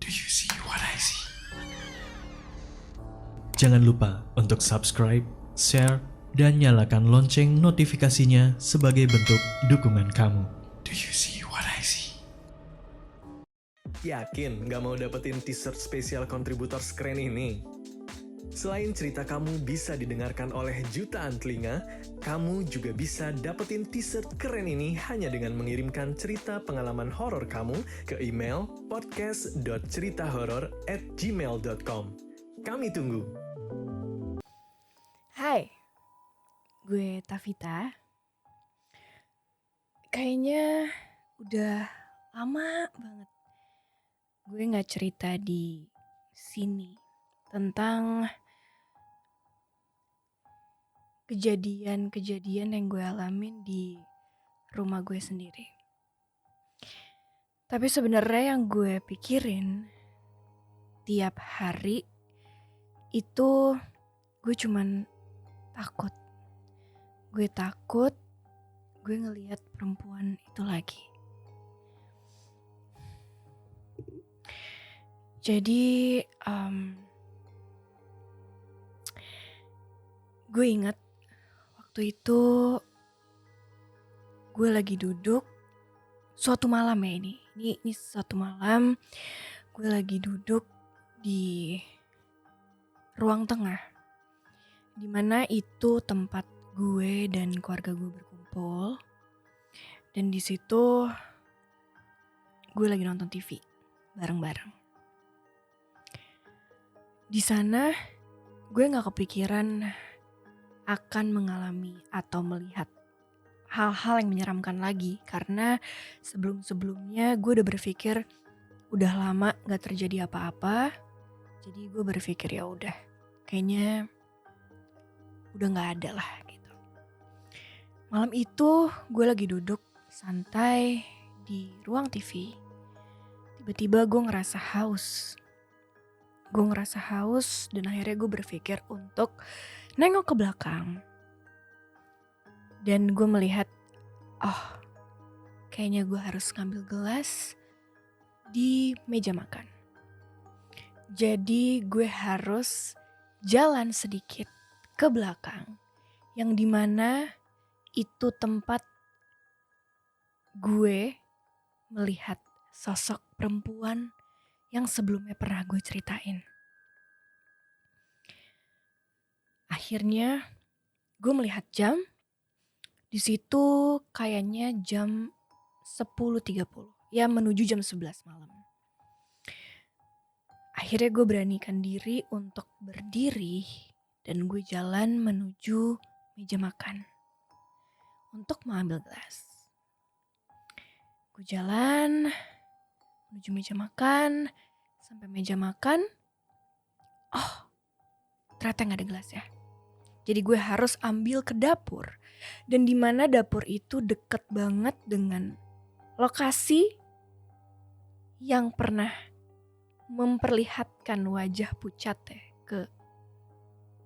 Do you see what I see? Jangan lupa untuk subscribe, share, dan nyalakan lonceng notifikasinya sebagai bentuk dukungan kamu. Do you see what I see? Yakin gak mau dapetin t-shirt spesial kontributor keren ini? Selain cerita kamu bisa didengarkan oleh jutaan telinga, kamu juga bisa dapetin t-shirt keren ini hanya dengan mengirimkan cerita pengalaman horor kamu ke email podcast.ceritahoror@gmail.com. Kami tunggu. Hai, gue Tavita. Kayaknya udah lama banget gue gak cerita di sini tentang kejadian-kejadian yang gue alamin di rumah gue sendiri. Tapi sebenarnya yang gue pikirin tiap hari itu gue cuman takut. Gue takut gue ngelihat perempuan itu lagi. Jadi gue ingat waktu itu gue lagi duduk suatu malam ya ini suatu malam gue lagi duduk di ruang tengah, dimana itu tempat gue dan keluarga gue berkumpul, dan di situ gue lagi nonton TV bareng-bareng. Di sana gue nggak kepikiran akan mengalami atau melihat hal-hal yang menyeramkan lagi, karena sebelum-sebelumnya gue udah berpikir udah lama nggak terjadi apa-apa, jadi gue berpikir ya udah kayaknya udah nggak ada lah gitu. Malam itu gue lagi duduk santai di ruang TV. Tiba-tiba gue ngerasa haus. Dan akhirnya gue berpikir untuk nengok ke belakang. Dan gue melihat, kayaknya gue harus ngambil gelas di meja makan. Jadi gue harus jalan sedikit ke belakang, yang dimana itu tempat gue melihat sosok perempuan yang sebelumnya pernah gue ceritain. Akhirnya gue melihat jam, di situ kayaknya jam 10.30, ya menuju jam 11 malam. Akhirnya gue beranikan diri untuk berdiri dan gue jalan menuju meja makan untuk mengambil gelas. Gue jalan menuju meja makan, sampai meja makan, ternyata gak ada gelas ya. Jadi gue harus ambil ke dapur, dan dimana dapur itu deket banget dengan lokasi yang pernah memperlihatkan wajah pucat ke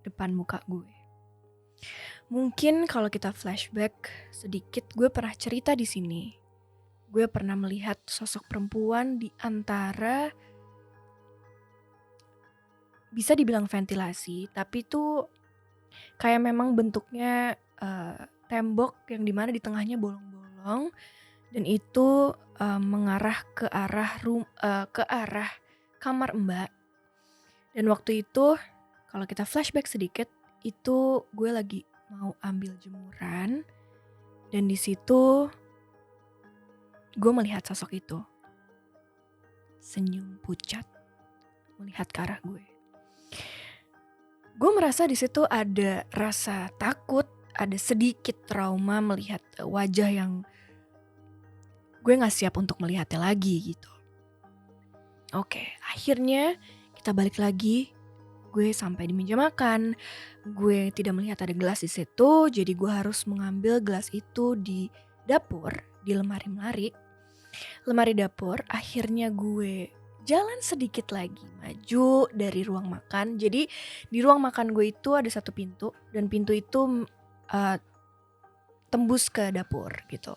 depan muka gue. Mungkin kalau kita flashback sedikit, gue pernah cerita di sini. Gue pernah melihat sosok perempuan di antara, bisa dibilang ventilasi, tapi itu kayak memang bentuknya tembok yang dimana di tengahnya bolong-bolong, dan itu mengarah ke arah kamar Mbak. Dan waktu itu kalau kita flashback sedikit, itu gue lagi mau ambil jemuran, dan di situ gue melihat sosok itu senyum pucat melihat ke arah gue. Gue merasa di situ ada rasa takut, ada sedikit trauma melihat wajah yang gue gak siap untuk melihatnya lagi gitu. Oke, akhirnya kita balik lagi. Gue sampai di meja makan. Gue tidak melihat ada gelas di situ, jadi gue harus mengambil gelas itu di dapur, di lemari dapur. Akhirnya gue jalan sedikit lagi maju dari ruang makan. Jadi di ruang makan gue itu ada satu pintu, dan pintu itu tembus ke dapur gitu.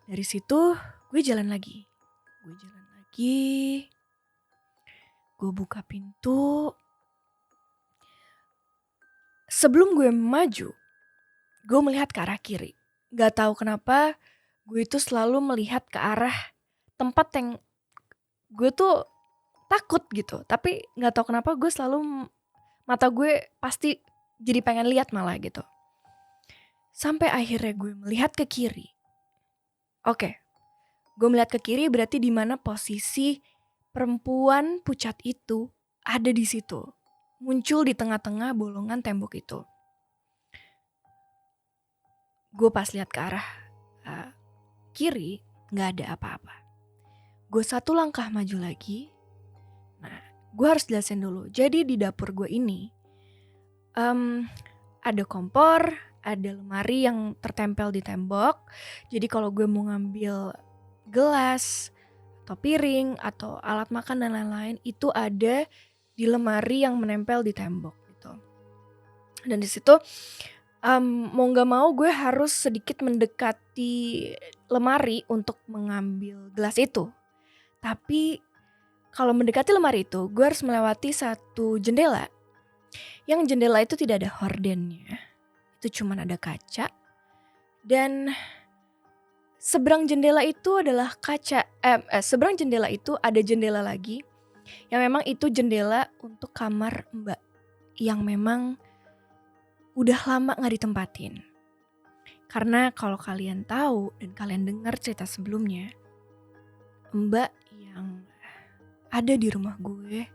Dari situ gue jalan lagi. Gue buka pintu. Sebelum gue maju, gue melihat ke arah kiri. Gak tahu kenapa gue itu selalu melihat ke arah tempat yang gue tuh takut gitu. Tapi gak tahu kenapa gue selalu, mata gue pasti jadi pengen lihat malah gitu. Sampai akhirnya gue melihat ke kiri. Oke, gue melihat ke kiri berarti di mana posisi perempuan pucat itu ada di situ. Muncul di tengah-tengah bolongan tembok itu. Gue pas lihat ke arah kiri, gak ada apa-apa. Gue 1 langkah maju lagi. Nah, gue harus jelasin dulu. Jadi di dapur gue ini ada kompor, ada lemari yang tertempel di tembok. Jadi kalau gue mau ngambil gelas atau piring atau alat makan dan lain-lain, itu ada di lemari yang menempel di tembok gitu. Dan di situ mau nggak mau gue harus sedikit mendekati lemari untuk mengambil gelas itu. Tapi kalau mendekati lemari itu, gue harus melewati satu jendela. Yang jendela itu tidak ada hordennya. Itu cuma ada kaca. Dan seberang jendela itu adalah kaca. Seberang jendela itu ada jendela lagi. Yang memang itu jendela untuk kamar Mbak. Yang memang udah lama gak ditempatin. Karena kalau kalian tahu dan kalian dengar cerita sebelumnya, Mbak yang ada di rumah gue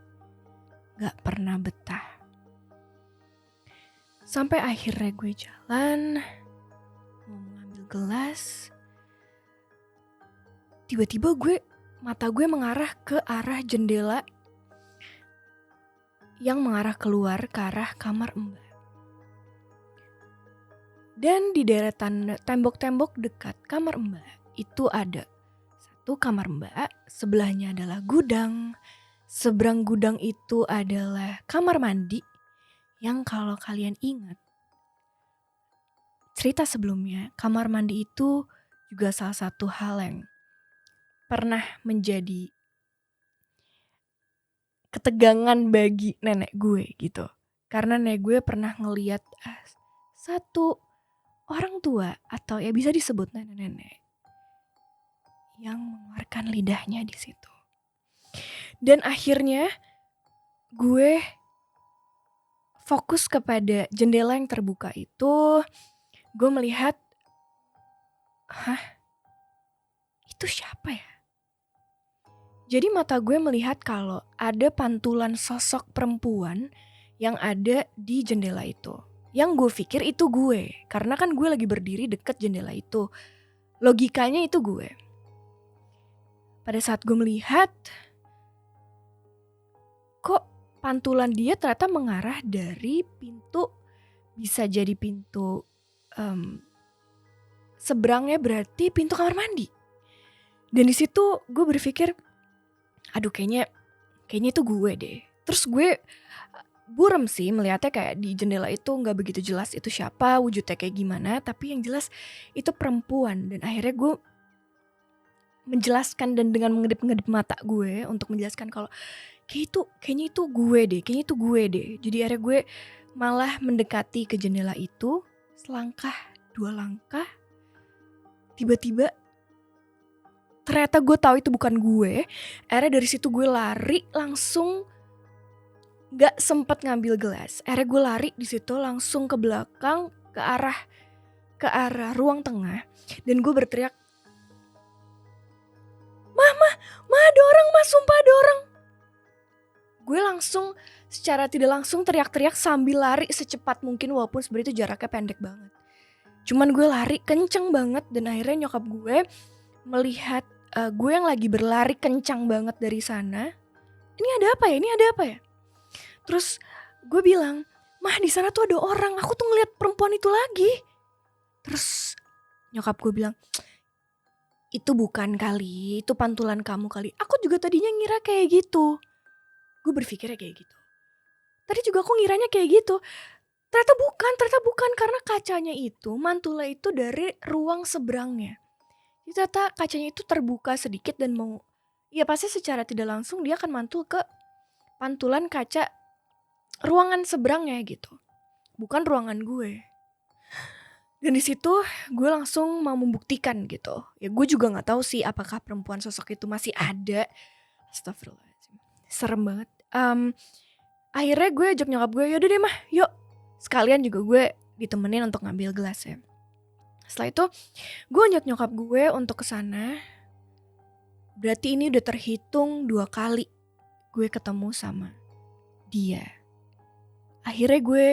gak pernah betah. Sampai akhirnya gue jalan, mau mengambil gelas. Tiba-tiba mata gue mengarah ke arah jendela yang mengarah keluar ke arah kamar Mbak. Dan di deretan tembok-tembok dekat kamar Mbak itu ada satu kamar Mbak, sebelahnya adalah gudang. Seberang gudang itu adalah kamar mandi yang kalau kalian ingat cerita sebelumnya, kamar mandi itu juga salah satu hal yang pernah menjadi ketegangan bagi nenek gue gitu. Karena nenek gue pernah ngeliat satu orang tua atau ya bisa disebut nenek-nenek yang mengeluarkan lidahnya di situ. Dan akhirnya gue fokus kepada jendela yang terbuka itu. Gue melihat, itu siapa ya? Jadi mata gue melihat kalau ada pantulan sosok perempuan yang ada di jendela itu. Yang gue pikir itu gue, karena kan gue lagi berdiri deket jendela itu. Logikanya itu gue. Pada saat gue melihat, kok pantulan dia ternyata mengarah dari pintu, bisa jadi pintu seberangnya berarti pintu kamar mandi. Dan di situ gue berpikir, aduh kayaknya itu gue deh. Terus gue burem sih melihatnya kayak di jendela itu gak begitu jelas itu siapa, wujudnya kayak gimana. Tapi yang jelas itu perempuan. Dan akhirnya gue menjelaskan dan dengan mengedip-ngedip mata gue untuk menjelaskan kalau kayaknya itu gue deh. Jadi akhirnya gue malah mendekati ke jendela itu. Selangkah, 2 langkah, tiba-tiba ternyata gue tahu itu bukan gue. Akhirnya dari situ gue lari langsung, gak sempet ngambil gelas. Akhirnya gue lari di situ langsung ke belakang ke arah ruang tengah. Dan gue berteriak, Ma ada orang, Ma sumpah ada orang. Gue langsung secara tidak langsung teriak-teriak sambil lari secepat mungkin walaupun sebenarnya itu jaraknya pendek banget. Cuman gue lari kenceng banget dan akhirnya nyokap gue melihat gue yang lagi berlari kencang banget dari sana. Ini ada apa ya? Terus gue bilang, Mah di sana tuh ada orang, aku tuh ngeliat perempuan itu lagi. Terus nyokap gue bilang, itu bukan kali, itu pantulan kamu kali. Aku juga tadinya ngira kayak gitu. Gue berpikirnya kayak gitu. Tadi juga aku ngiranya kayak gitu. Ternyata bukan karena kacanya itu, mantulnya itu dari ruang seberangnya. Jadi ternyata kacanya itu terbuka sedikit dan mau, ya pasti secara tidak langsung dia akan mantul ke pantulan kaca ruangan seberangnya gitu, bukan ruangan gue. Dan di situ gue langsung mau membuktikan gitu. Ya gue juga nggak tahu sih apakah perempuan sosok itu masih ada. Astagfirullahaladzim, serem banget. Akhirnya gue ajak nyokap gue, yaudah deh mah, yuk. Sekalian juga gue ditemenin untuk ngambil gelas ya. Setelah itu gue ajak nyokap gue untuk kesana. Berarti ini udah terhitung 2 kali gue ketemu sama dia. Akhirnya gue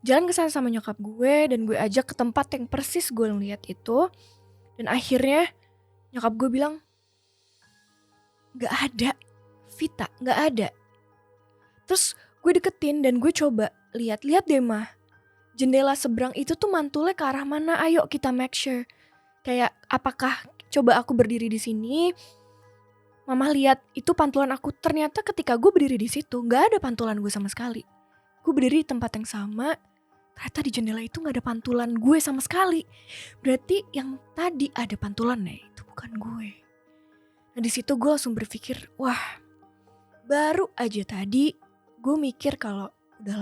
jalan ke sana sama nyokap gue dan gue ajak ke tempat yang persis gue lihat itu. Dan akhirnya nyokap gue bilang, gak ada, Vita, gak ada. Terus gue deketin dan gue coba lihat deh mah, jendela seberang itu tuh mantulnya ke arah mana? Ayo kita make sure. Kayak apakah coba aku berdiri di sini, Mama lihat itu pantulan aku. Ternyata ketika gue berdiri di situ gak ada pantulan gue sama sekali. Gue berdiri di tempat yang sama, ternyata di jendela itu gak ada pantulan gue sama sekali. Berarti yang tadi ada pantulannya itu bukan gue. Nah di situ gue langsung berpikir, wah, baru aja tadi gue mikir kalau udah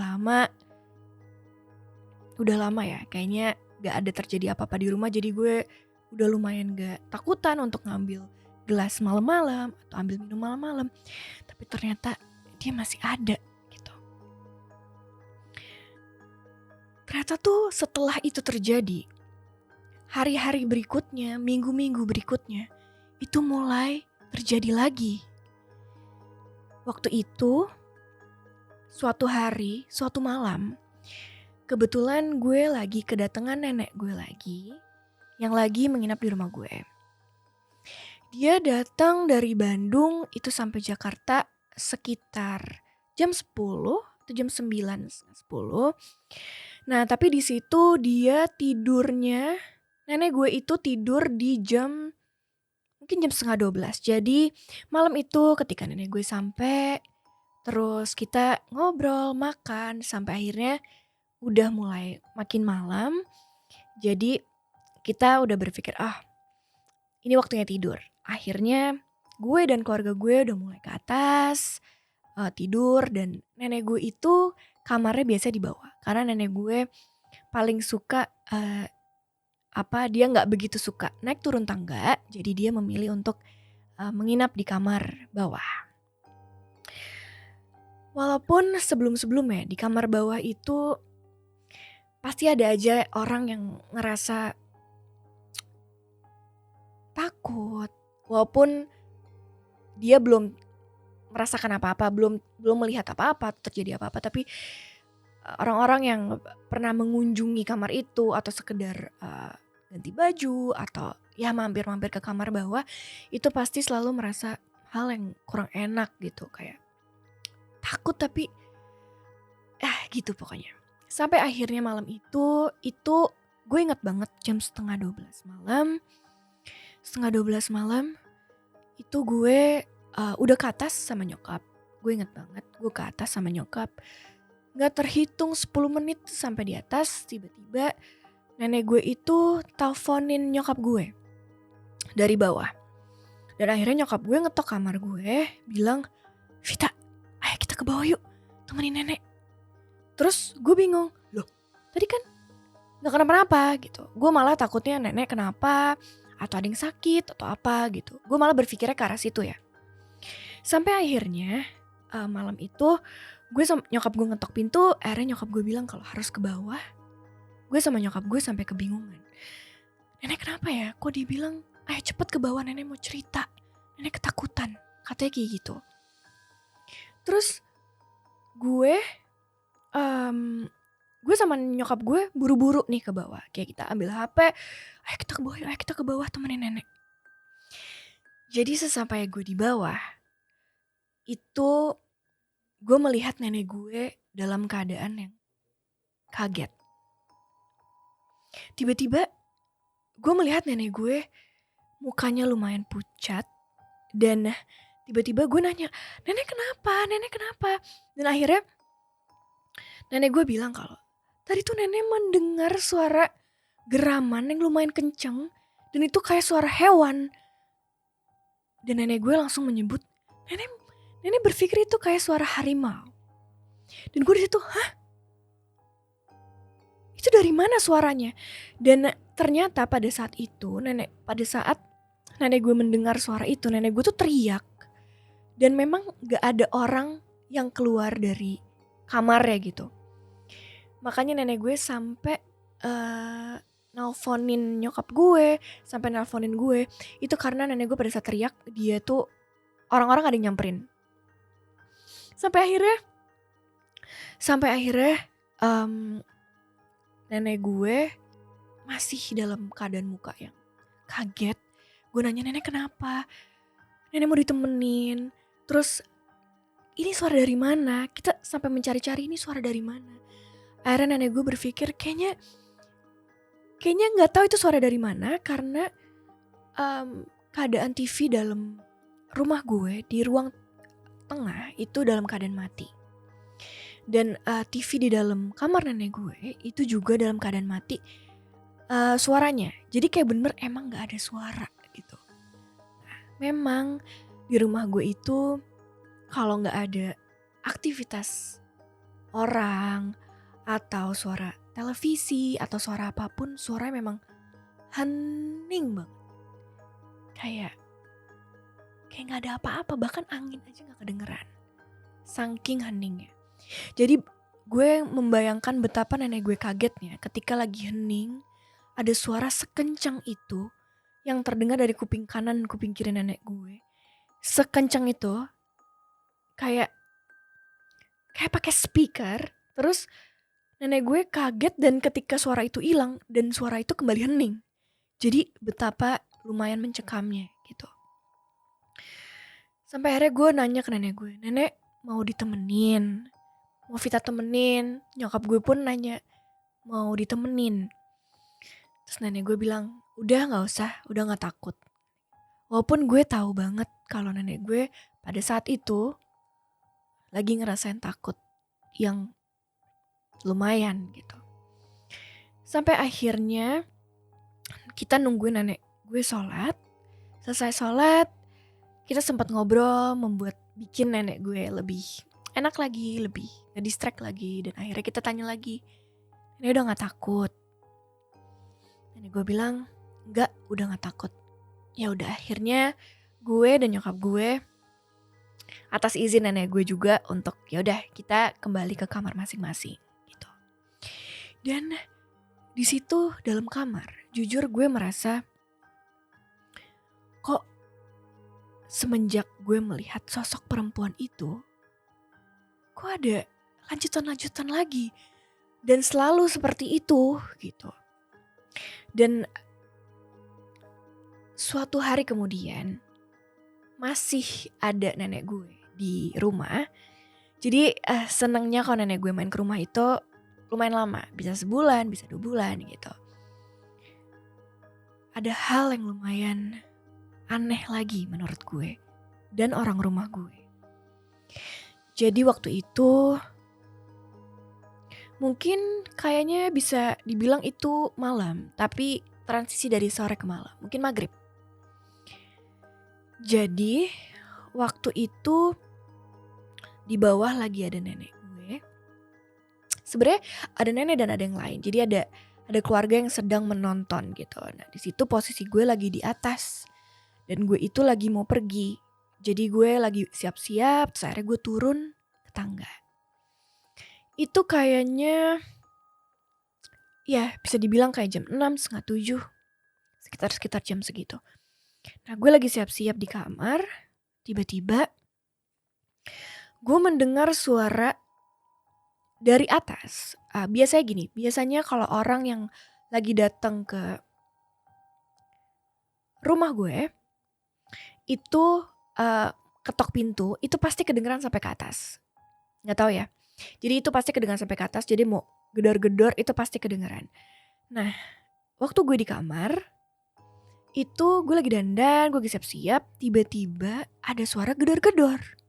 lama ya, kayaknya gak ada terjadi apa-apa di rumah. Jadi gue udah lumayan gak takutan untuk ngambil gelas malam-malam atau ambil minum malam-malam. Tapi ternyata dia masih ada gitu. Ternyata tuh setelah itu terjadi, hari-hari berikutnya, minggu-minggu berikutnya, itu mulai terjadi lagi. Waktu itu, suatu hari, suatu malam, kebetulan gue lagi kedatangan nenek gue lagi, yang lagi menginap di rumah gue. Dia datang dari Bandung itu sampai Jakarta sekitar jam 10 atau jam 9:10. Nah, tapi di situ dia tidurnya, nenek gue itu tidur di mungkin jam 11:30. Jadi malam itu ketika nenek gue sampai, terus kita ngobrol, makan, sampai akhirnya udah mulai makin malam. Jadi kita udah berpikir, ini waktunya tidur. Akhirnya gue dan keluarga gue udah mulai ke atas, tidur. Dan nenek gue itu kamarnya biasa di bawah. Karena nenek gue paling suka, dia gak begitu suka naik turun tangga. Jadi dia memilih untuk menginap di kamar bawah. Walaupun sebelum-sebelumnya di kamar bawah itu pasti ada aja orang yang ngerasa takut. Walaupun dia belum merasakan apa-apa, belum melihat apa-apa, terjadi apa-apa, tapi orang-orang yang pernah mengunjungi kamar itu atau sekedar ganti baju atau ya mampir-mampir ke kamar bawah, itu pasti selalu merasa hal yang kurang enak gitu, kayak takut tapi gitu pokoknya. Sampai akhirnya malam itu gue inget banget jam 11:30 malam. 11:30 malam itu gue udah ke atas sama nyokap. Gue inget banget gue ke atas sama nyokap. Gak terhitung 10 menit sampai di atas, tiba-tiba nenek gue itu teleponin nyokap gue dari bawah. Dan akhirnya nyokap gue ngetok kamar gue, bilang, Vita, ayo kita ke bawah yuk, temenin nenek. Terus gue bingung, loh tadi kan gak kenapa-napa gitu. Gue malah takutnya nenek kenapa, atau ada yang sakit atau apa gitu. Gue malah berpikirnya ke arah situ ya. Sampai akhirnya malam itu gue sama nyokap gue ngetok pintu. Akhirnya nyokap gue bilang kalau harus ke bawah. Gue sama nyokap gue sampai kebingungan. Nenek kenapa ya? Kok dibilang ayo cepet ke bawah, nenek mau cerita. Nenek ketakutan. Katanya kayak gitu. Terus gue sama nyokap gue buru-buru nih ke bawah. Kayak kita ambil HP, ayo kita ke bawah temenin nenek. Jadi sesampai gue di bawah, itu gue melihat nenek gue dalam keadaan yang kaget. Tiba-tiba gue melihat nenek gue mukanya lumayan pucat. Dan tiba-tiba gue nanya, nenek kenapa? Dan akhirnya nenek gue bilang kalau tadi tuh nenek mendengar suara geraman yang lumayan kenceng. Dan itu kayak suara hewan. Dan nenek gue langsung menyebut, nenek berpikir itu kayak suara harimau. Dan gue di situ, hah? Itu dari mana suaranya? Dan ternyata pada saat nenek gue mendengar suara itu, nenek gue tuh teriak. Dan memang gak ada orang yang keluar dari kamarnya gitu. Makanya nenek gue sampai nelfonin nyokap gue, sampai nelfonin gue. Itu karena nenek gue pada saat teriak, dia tuh orang-orang ada yang nyamperin. Sampai akhirnya nenek gue masih dalam keadaan muka yang kaget. Gue nanya, nenek kenapa? Nenek mau ditemenin. Terus ini suara dari mana? Kita sampai mencari-cari ini suara dari mana. Akhirnya nenek gue berpikir kayaknya gak tahu itu suara dari mana. Karena keadaan TV dalam rumah gue di ruang tengah itu dalam keadaan mati. Dan TV di dalam kamar nenek gue itu juga dalam keadaan mati suaranya. Jadi kayak bener emang gak ada suara gitu. Nah, memang di rumah gue itu kalau gak ada aktivitas orang atau suara televisi atau suara apapun, suaranya memang hening banget. Kayak gak ada apa-apa, bahkan angin aja gak kedengeran. Saking heningnya. Jadi gue membayangkan betapa nenek gue kagetnya ketika lagi hening ada suara sekencang itu yang terdengar dari kuping kanan dan kuping kiri nenek gue. Sekencang itu kayak pakai speaker. Terus nenek gue kaget dan ketika suara itu hilang dan suara itu kembali hening. Jadi betapa lumayan mencekamnya gitu. Sampai akhirnya gue nanya ke nenek gue, nenek mau ditemenin, mau Vita temenin. Nyokap gue pun nanya mau ditemenin. Terus nenek gue bilang, udah gak usah, udah gak takut. Walaupun gue tahu banget kalau nenek gue pada saat itu lagi ngerasain takut yang lumayan gitu. Sampai akhirnya kita nungguin nenek gue sholat. Selesai sholat, kita sempat ngobrol bikin nenek gue lebih enak lagi, lebih nge-distract lagi. Dan akhirnya kita tanya lagi, nenek udah gak takut? Nenek gue bilang, enggak, udah gak takut. Ya udah, akhirnya gue dan nyokap gue atas izin nenek gue juga untuk ya udah kita kembali ke kamar masing-masing gitu. Dan di situ dalam kamar, jujur gue merasa kok semenjak gue melihat sosok perempuan itu, kok ada lanjutan-lanjutan lagi. Dan selalu seperti itu gitu. Dan suatu hari kemudian masih ada nenek gue di rumah. Jadi senangnya kalau nenek gue main ke rumah itu lumayan lama. Bisa sebulan, bisa 2 bulan gitu. Ada hal yang lumayan aneh lagi menurut gue dan orang rumah gue. Jadi waktu itu mungkin kayaknya bisa dibilang itu malam, tapi transisi dari sore ke malam, mungkin maghrib. Jadi waktu itu di bawah lagi ada nenek gue. Sebenarnya ada nenek dan ada yang lain. Jadi ada keluarga yang sedang menonton gitu. Nah di situ posisi gue lagi di atas dan gue itu lagi mau pergi. Jadi gue lagi siap-siap, terus akhirnya gue turun ke tangga. Itu kayaknya ya bisa dibilang kayak jam 6, setengah 7. Sekitar jam segitu. Nah gue lagi siap-siap di kamar. Tiba-tiba gue mendengar suara dari atas. Biasanya gini, biasanya kalau orang yang lagi datang ke rumah gue itu ketok pintu itu pasti kedengeran sampai ke atas. Gak tahu ya. Jadi itu pasti kedengeran sampai ke atas. Jadi mau gedor-gedor itu pasti kedengeran. Nah waktu gue di kamar itu gue lagi dandan, gue lagi siap-siap. Tiba-tiba ada suara gedor-gedor.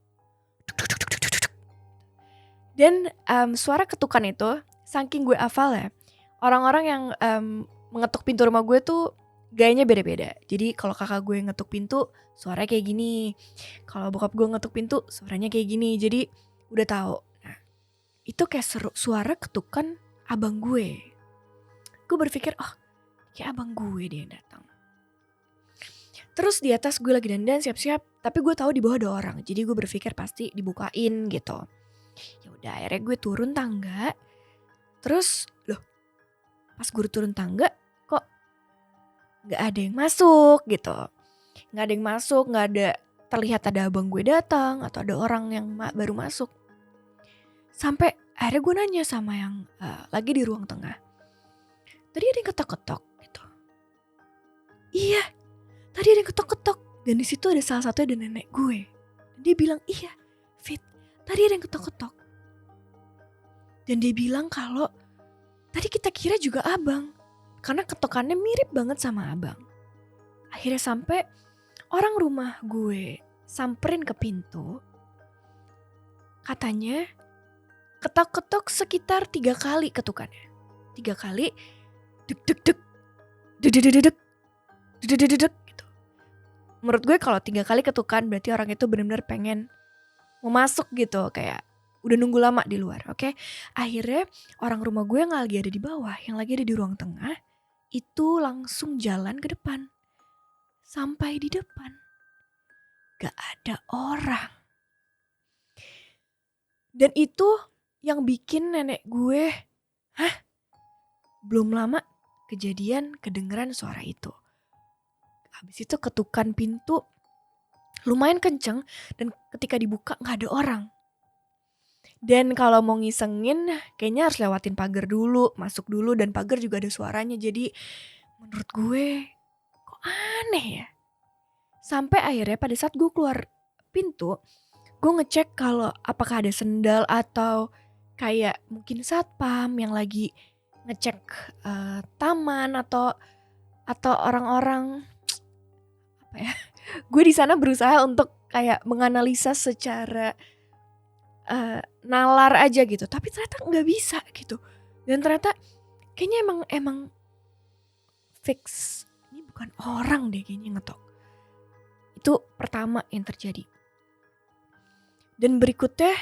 Dan suara ketukan itu saking gue hafal ya. Orang-orang yang mengetuk pintu rumah gue tuh gayanya beda-beda. Jadi kalau kakak gue ngetuk pintu suaranya kayak gini, kalau bokap gue ngetuk pintu suaranya kayak gini. Jadi udah tahu. Nah, itu kayak suara ketukan abang gue. Gue berpikir, oh kayak abang gue deh yang datang. Terus di atas gue lagi dandan siap-siap, tapi gue tahu di bawah ada orang. Jadi gue berpikir pasti dibukain gitu. Ya udah, akhirnya gue turun tangga. Terus loh, pas gue turun tangga kok nggak ada yang masuk gitu. Nggak ada yang masuk, nggak ada terlihat ada abang gue datang atau ada orang yang baru masuk. Sampai akhirnya gue nanya sama yang lagi di ruang tengah. Tadi ada yang ketok-ketok gitu. Iya, tadi ada yang ketok-ketok. Dan di situ ada salah satu ada nenek gue. Dia bilang, iya Fit, tadi ada yang ketok-ketok. Dan dia bilang kalau tadi kita kira juga abang. Karena ketokannya mirip banget sama abang. Akhirnya sampai orang rumah gue samperin ke pintu. Katanya ketok-ketok sekitar 3 kali ketukannya. 3 kali. Dek dek dek. Dek dek dek dek. Dek dek dek gitu. Menurut gue kalau 3 kali ketukan berarti orang itu benar-benar pengen mau masuk gitu, kayak udah nunggu lama di luar, oke? Akhirnya orang rumah gue yang lagi ada di bawah, yang lagi ada di ruang tengah, itu langsung jalan ke depan. Sampai di depan gak ada orang. Dan itu yang bikin nenek gue, belum lama kejadian kedengeran suara itu. Habis itu ketukan pintu lumayan kenceng dan ketika dibuka gak ada orang. Dan kalau mau ngisengin kayaknya harus lewatin pagar dulu, masuk dulu, dan pagar juga ada suaranya. Jadi menurut gue kok aneh ya. Sampai akhirnya pada saat gue keluar pintu, gue ngecek kalau apakah ada sendal atau kayak mungkin satpam yang lagi ngecek taman atau orang-orang apa ya. Gue di sana berusaha untuk kayak menganalisa secara nalar aja gitu, tapi ternyata nggak bisa gitu. Dan ternyata kayaknya emang fix ini bukan orang deh kayaknya ngetok. Itu pertama yang terjadi. Dan berikutnya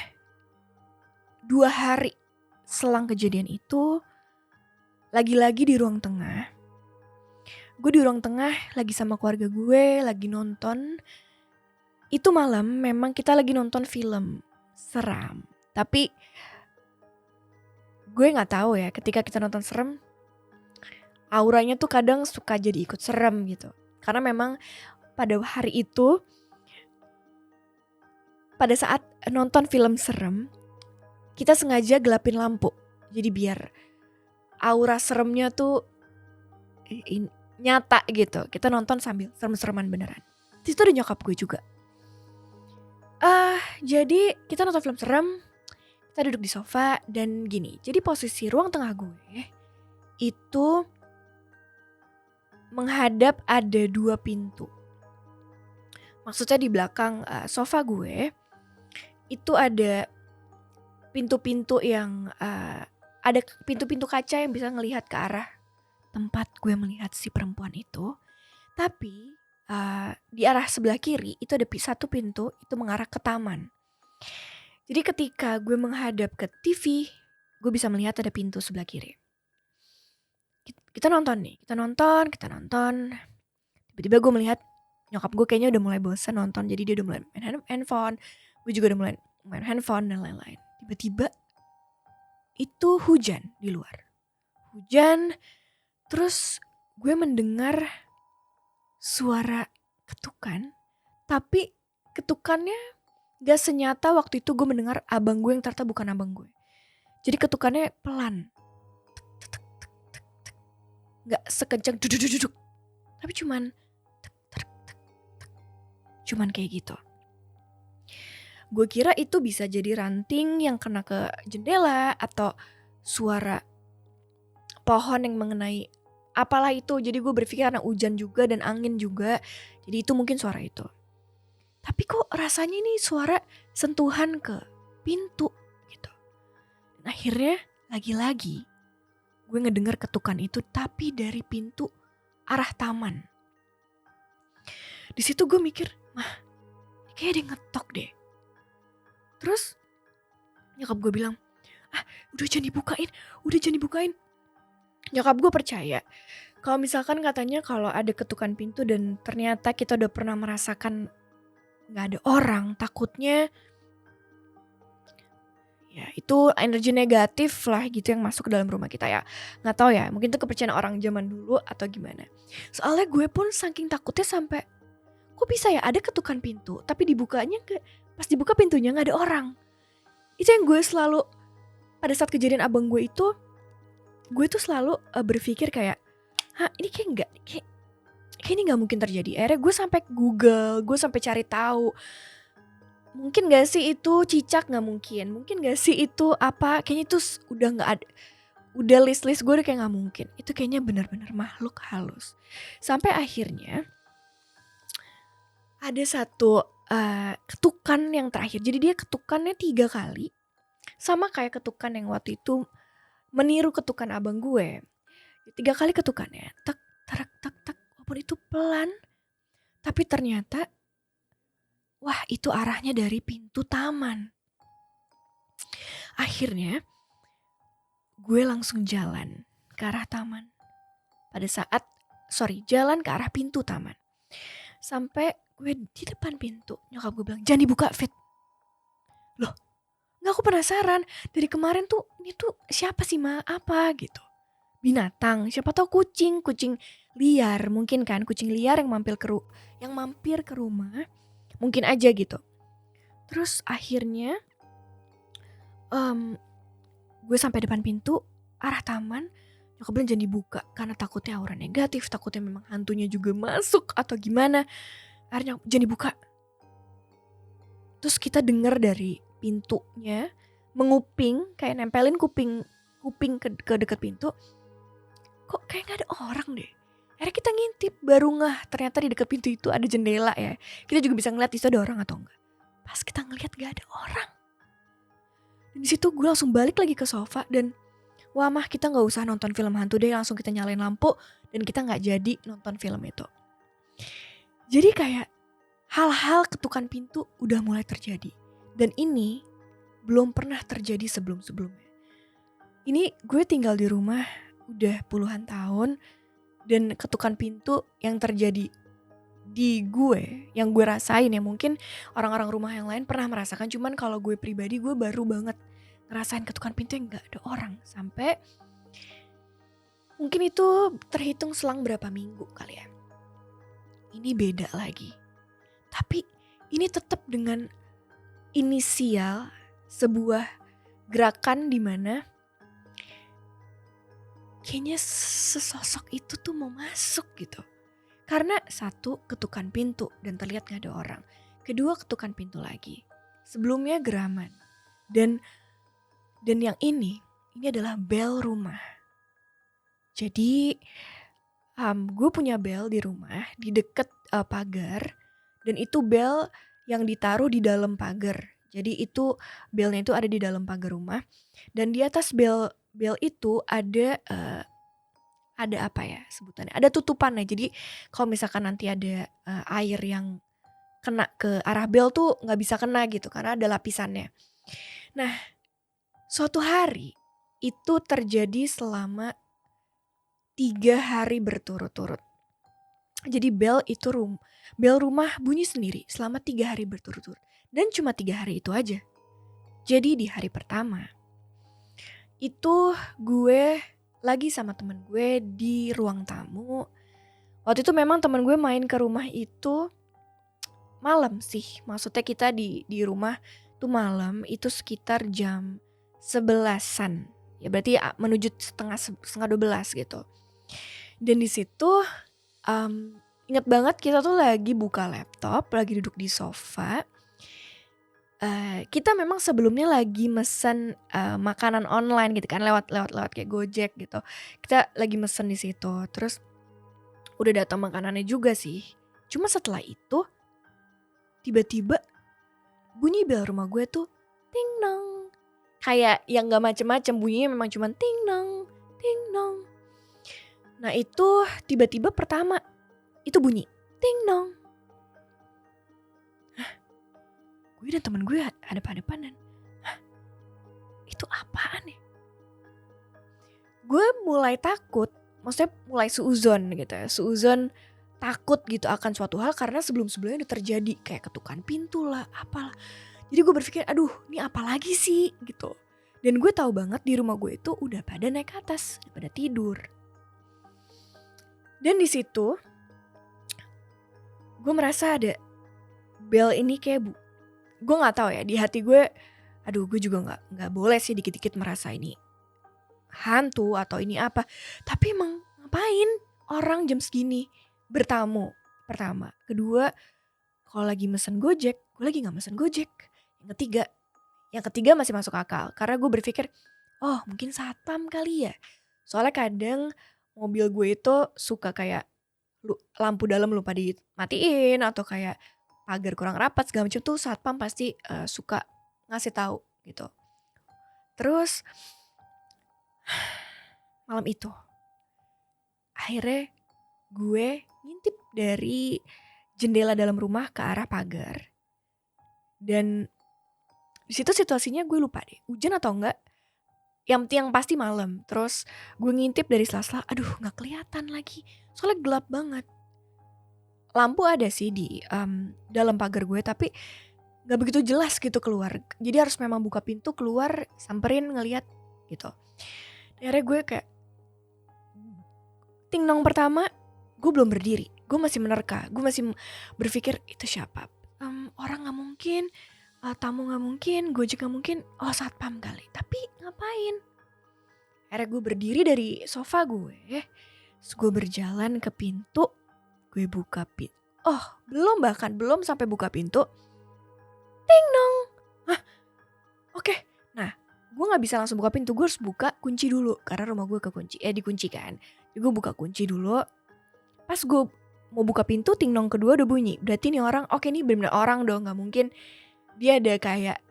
2 hari selang kejadian itu, lagi-lagi di ruang tengah. Gue di ruang tengah lagi sama keluarga gue, lagi nonton. Itu malam memang kita lagi nonton film seram. Tapi gue gak tahu ya, ketika kita nonton serem, auranya tuh kadang suka jadi ikut serem gitu. Karena memang pada hari itu, pada saat nonton film serem, kita sengaja gelapin lampu. Jadi biar aura seremnya tuh nyata gitu. Kita nonton sambil serem-sereman beneran. Di situ ada nyokap gue juga. Jadi kita nonton film serem, kita duduk di sofa dan gini. Jadi posisi ruang tengah gue itu menghadap ada 2 pintu. Maksudnya di belakang sofa gue itu ada pintu-pintu yang ada pintu-pintu kaca yang bisa ngelihat ke arah tempat gue melihat si perempuan itu. Tapi di arah sebelah kiri itu ada satu pintu itu mengarah ke taman. Jadi ketika gue menghadap ke TV, gue bisa melihat ada pintu sebelah kiri. Kita nonton nih, kita nonton. Tiba-tiba gue melihat nyokap gue kayaknya udah mulai bosan nonton, jadi dia udah mulai main handphone. Gue juga udah mulai main handphone dan lain-lain. Tiba-tiba itu hujan di luar. Hujan, terus gue mendengar suara ketukan, tapi ketukannya gak senyata waktu itu gue mendengar abang gue yang ternyata bukan abang gue. Jadi ketukannya pelan. Gak sekencang duduk. Tapi cuman kayak gitu. Gue kira itu bisa jadi ranting yang kena ke jendela atau suara pohon yang mengenai apalah itu. Jadi gue berpikir karena hujan juga dan angin juga, jadi itu mungkin suara itu. Tapi kok rasanya ini suara sentuhan ke pintu gitu. Dan akhirnya lagi-lagi gue ngedengar ketukan itu tapi dari pintu arah taman. Di situ gue mikir, mah kayak dia ngetok deh. Terus nyokap gue bilang, udah jangan dibukain. Nyokap gue percaya kalau misalkan katanya kalau ada ketukan pintu dan ternyata kita udah pernah merasakan gak ada orang, takutnya ya itu energi negatif lah gitu yang masuk ke dalam rumah kita ya. Gak tahu ya, mungkin itu kepercayaan orang zaman dulu atau gimana. Soalnya gue pun saking takutnya sampai kok bisa ya ada ketukan pintu tapi dibukanya pas dibuka pintunya gak ada orang. Itu yang gue selalu pada saat kejadian abang gue itu, gue tuh selalu berpikir kayak, ini kayak ini nggak mungkin terjadi. Akhirnya gue sampai Google, gue sampai cari tahu. Mungkin gak sih itu cicak? Nggak mungkin. Mungkin gak sih itu apa? Kayaknya itu udah nggak ada. Udah list gue udah kayak nggak mungkin. Itu kayaknya benar-benar makhluk halus. Sampai akhirnya ada satu ketukan yang terakhir. Jadi dia ketukannya 3 kali. Sama kayak ketukan yang waktu itu meniru ketukan abang gue. 3 kali ketukannya. Tak, tak, tak, tak. Walaupun itu pelan. Tapi ternyata, wah itu arahnya dari pintu taman. Akhirnya, gue langsung jalan ke arah taman. Jalan ke arah pintu taman. Sampai gue di depan pintu. Nyokap gue bilang, jangan dibuka Fit. Loh, nggak, aku penasaran. Dari kemarin tuh, ini tuh siapa sih Ma? Apa gitu. Binatang, siapa tahu kucing liar mungkin kan, kucing liar yang mampir ke rumah, mungkin aja gitu. Terus akhirnya gue sampai depan pintu arah taman. Nyokap bilang jangan dibuka karena takutnya aura negatif, takutnya memang hantunya juga masuk atau gimana. Akhirnya jangan dibuka. Terus kita dengar dari pintunya menguping, kayak nempelin kuping ke dekat pintu. Kok kayak gak ada orang deh. Akhirnya kita ngintip, baru ternyata di dekat pintu itu ada jendela ya. Kita juga bisa ngeliat itu ada orang atau enggak. Pas kita ngeliat gak ada orang. Dan di situ gue langsung balik lagi ke sofa dan wah Mah kita gak usah nonton film hantu deh. Langsung kita nyalain lampu dan kita gak jadi nonton film itu. Jadi kayak hal-hal ketukan pintu udah mulai terjadi. Dan ini belum pernah terjadi sebelum-sebelumnya. Ini gue tinggal di rumah udah puluhan tahun dan ketukan pintu yang terjadi di gue, yang gue rasain ya mungkin orang-orang rumah yang lain pernah merasakan, cuman kalau gue pribadi gue baru banget ngerasain ketukan pintu yang gak ada orang. Sampai mungkin itu terhitung selang berapa minggu kali ya. Ini beda lagi. Tapi ini tetap dengan inisial sebuah gerakan di mana kayaknya sesosok itu tuh mau masuk gitu. Karena 1, ketukan pintu dan terlihat gak ada orang. 2, ketukan pintu lagi. Sebelumnya geraman. Dan yang ini adalah bel rumah. Jadi gue punya bel di rumah di deket pagar. Dan itu bel yang ditaruh di dalam pagar. Jadi itu belnya itu ada di dalam pagar rumah. Dan di atas bel itu ada apa ya sebutannya, ada tutupannya. Jadi kalau misalkan nanti ada air yang kena ke arah bel tuh nggak bisa kena gitu karena ada lapisannya. Nah suatu hari itu terjadi selama 3 hari berturut-turut. Jadi bel rumah bunyi sendiri selama 3 hari berturut-turut. Dan cuma 3 hari itu aja. Jadi di hari pertama itu gue lagi sama temen gue di ruang tamu. Waktu itu memang temen gue main ke rumah itu malam sih. Maksudnya kita di rumah tuh malam, itu sekitar jam 11-an. Ya berarti menuju setengah 12 gitu. Dan di situ ingat banget kita tuh lagi buka laptop, lagi duduk di sofa. Kita memang sebelumnya lagi mesen makanan online gitu kan, lewat kayak Gojek gitu. Kita lagi mesen di situ. Terus udah datang makanannya juga sih. Cuma setelah itu tiba-tiba bunyi bel rumah gue tuh ting nong. Kayak yang gak macem-macem, bunyinya memang cuma ting nong, ting nong. Nah itu tiba-tiba pertama itu bunyi ting dong. Gue dan temen gue hadap-hadapan dan itu apaan ya? Gue mulai takut, maksudnya mulai suuzon gitu ya. Suuzon takut gitu akan suatu hal karena sebelum-sebelumnya udah terjadi. Kayak ketukan pintu lah, apalah. Jadi gue berpikir aduh ini apa lagi sih gitu. Dan gue tahu banget di rumah gue itu udah pada naik ke atas, udah pada tidur. Dan di situ gue merasa ada bel ini kayak gue nggak tahu ya di hati gue, aduh gue juga nggak boleh sih dikit-dikit merasa ini hantu atau ini apa. Tapi emang ngapain orang jam segini bertamu pertama. Kedua kalau lagi mesen Gojek, gue lagi nggak mesen Gojek. Yang ketiga masih masuk akal karena gue berpikir oh mungkin satpam kali ya. Soalnya kadang mobil gue itu suka kayak lampu dalam lupa dimatiin atau kayak pagar kurang rapat segala macam tuh satpam pasti suka ngasih tahu gitu. Terus malam itu akhirnya gue ngintip dari jendela dalam rumah ke arah pagar. Dan di situ situasinya gue lupa deh hujan atau enggak. Yang pasti malam. Terus gue ngintip dari sela-sela, aduh nggak kelihatan lagi. Soalnya gelap banget. Lampu ada sih di dalam pagar gue tapi nggak begitu jelas gitu keluar. Jadi harus memang buka pintu keluar samperin ngeliat gitu. Akhirnya gue kayak ting dong pertama gue belum berdiri. Gue masih menerka. Gue masih berpikir itu siapa? Orang nggak mungkin. Tamu gak mungkin, Gojek gak mungkin, oh satpam kali. Tapi ngapain? Akhirnya gue berdiri dari sofa gue, terus gue berjalan ke pintu, gue buka pintu. Oh belum sampai buka pintu, ting dong. Oke. Nah gue gak bisa langsung buka pintu, gue harus buka kunci dulu. Karena rumah gue dikunci kan. Jadi gue buka kunci dulu. Pas gue mau buka pintu, ting dong kedua udah bunyi. Berarti nih orang, oke nih bener-bener orang dong, gak mungkin dia ada kayak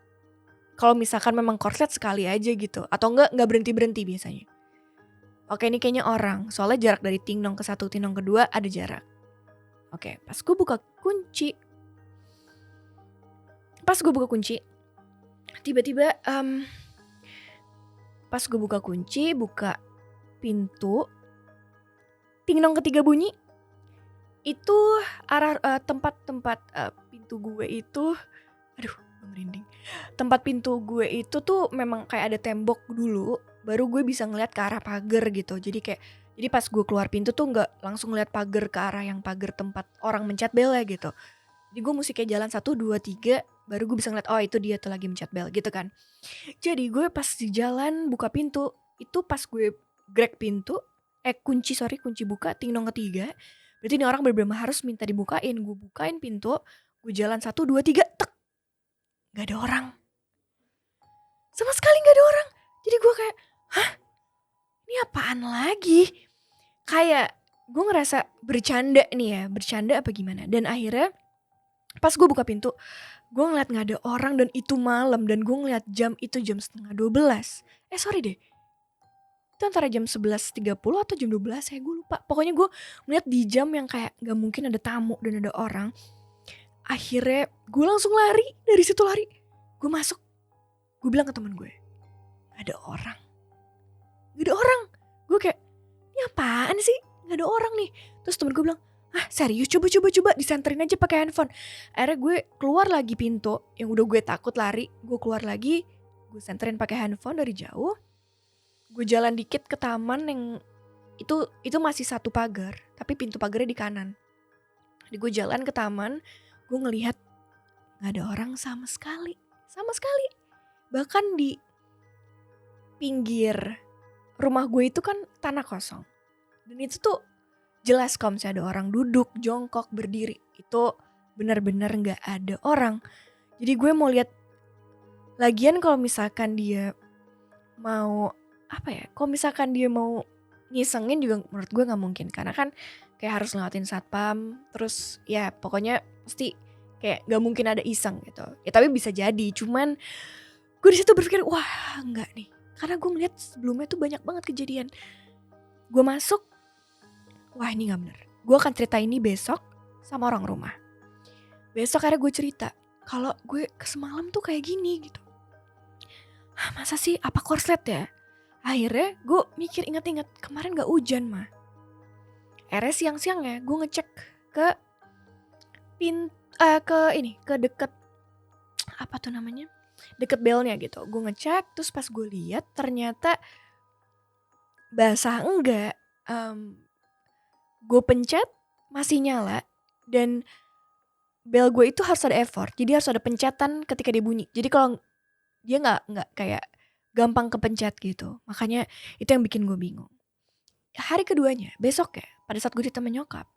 kalau misalkan memang korslet sekali aja gitu atau enggak berhenti biasanya. Oke ini kayaknya orang soalnya jarak dari ting dong ke satu ting dong kedua ada jarak. Oke pas gue buka kunci tiba-tiba pas gue buka kunci buka pintu ting dong ketiga bunyi itu arah tempat pintu gue itu. Aduh merinding. Tempat pintu gue itu tuh memang kayak ada tembok dulu. Baru gue bisa ngeliat ke arah pagar gitu. Jadi pas gue keluar pintu tuh gak langsung ngeliat pagar ke arah yang pagar tempat orang mencet bel ya gitu. Jadi gue mesti kayak jalan 1, 2, 3. Baru gue bisa ngeliat oh itu dia tuh lagi mencet bel gitu kan. Jadi gue pas di jalan buka pintu. Itu pas gue grek pintu. Kunci buka ting dong ketiga. Berarti ini orang bener-bener harus minta dibukain. Gue bukain pintu. Gue jalan 1, 2, 3 tek. Gak ada orang. Sama sekali gak ada orang. Jadi gue kayak, hah? Ini apaan lagi? Kayak gue ngerasa bercanda nih ya. Bercanda apa gimana. Dan akhirnya pas gue buka pintu, gue ngeliat gak ada orang dan itu malam. Dan gue ngeliat jam itu jam 11:30. Sorry deh. Itu antara jam 11.30 atau jam 12 ya gue lupa. Pokoknya gue ngeliat di jam yang kayak gak mungkin ada tamu dan ada orang. Akhirnya gue langsung lari. Dari situ lari. Gue masuk. Gue bilang ke teman gue. Gak ada orang. Gue kayak ini apaan sih? Gak ada orang nih. Terus temen gue bilang serius coba disenterin aja pakai handphone. Akhirnya gue keluar lagi pintu. Yang udah gue takut lari. Gue keluar lagi. Gue senterin pakai handphone dari jauh. Gue jalan dikit ke taman yang itu masih satu pagar. Tapi pintu pagarnya di kanan. Jadi gue jalan ke taman. Gue ngelihat gak ada orang sama sekali. Bahkan di pinggir rumah gue itu kan tanah kosong. Dan itu tuh jelas kalau misalnya ada orang duduk, jongkok, berdiri. Itu benar-benar gak ada orang. Jadi gue mau lihat. Lagian kalau misalkan dia mau kalau misalkan dia mau ngisengin juga menurut gue gak mungkin. Karena kan kayak harus ngelawatin satpam. Terus ya pokoknya pasti kayak gak mungkin ada iseng gitu. Ya tapi bisa jadi. Cuman gue di situ berpikir wah enggak nih. Karena gue ngeliat sebelumnya tuh banyak banget kejadian. Gue masuk wah ini gak bener. Gue akan cerita ini besok sama orang rumah. Besok akhirnya gue cerita kalau gue semalam tuh kayak gini gitu. Masa sih, apa korslet ya? Akhirnya gue mikir, ingat-ingat kemarin gak hujan mah. Akhirnya siang-siang ya gue ngecek ke ke deket apa tuh namanya, deket belnya gitu. Gue ngecek, terus pas gue lihat ternyata basah enggak. Gue pencet masih nyala, dan bel gue itu harus ada effort, jadi harus ada pencetan ketika dia bunyi. Jadi kalau dia nggak kayak gampang kepencet gitu, makanya itu yang bikin gue bingung. Hari keduanya, besok ya, pada saat gue ditemen nyokap,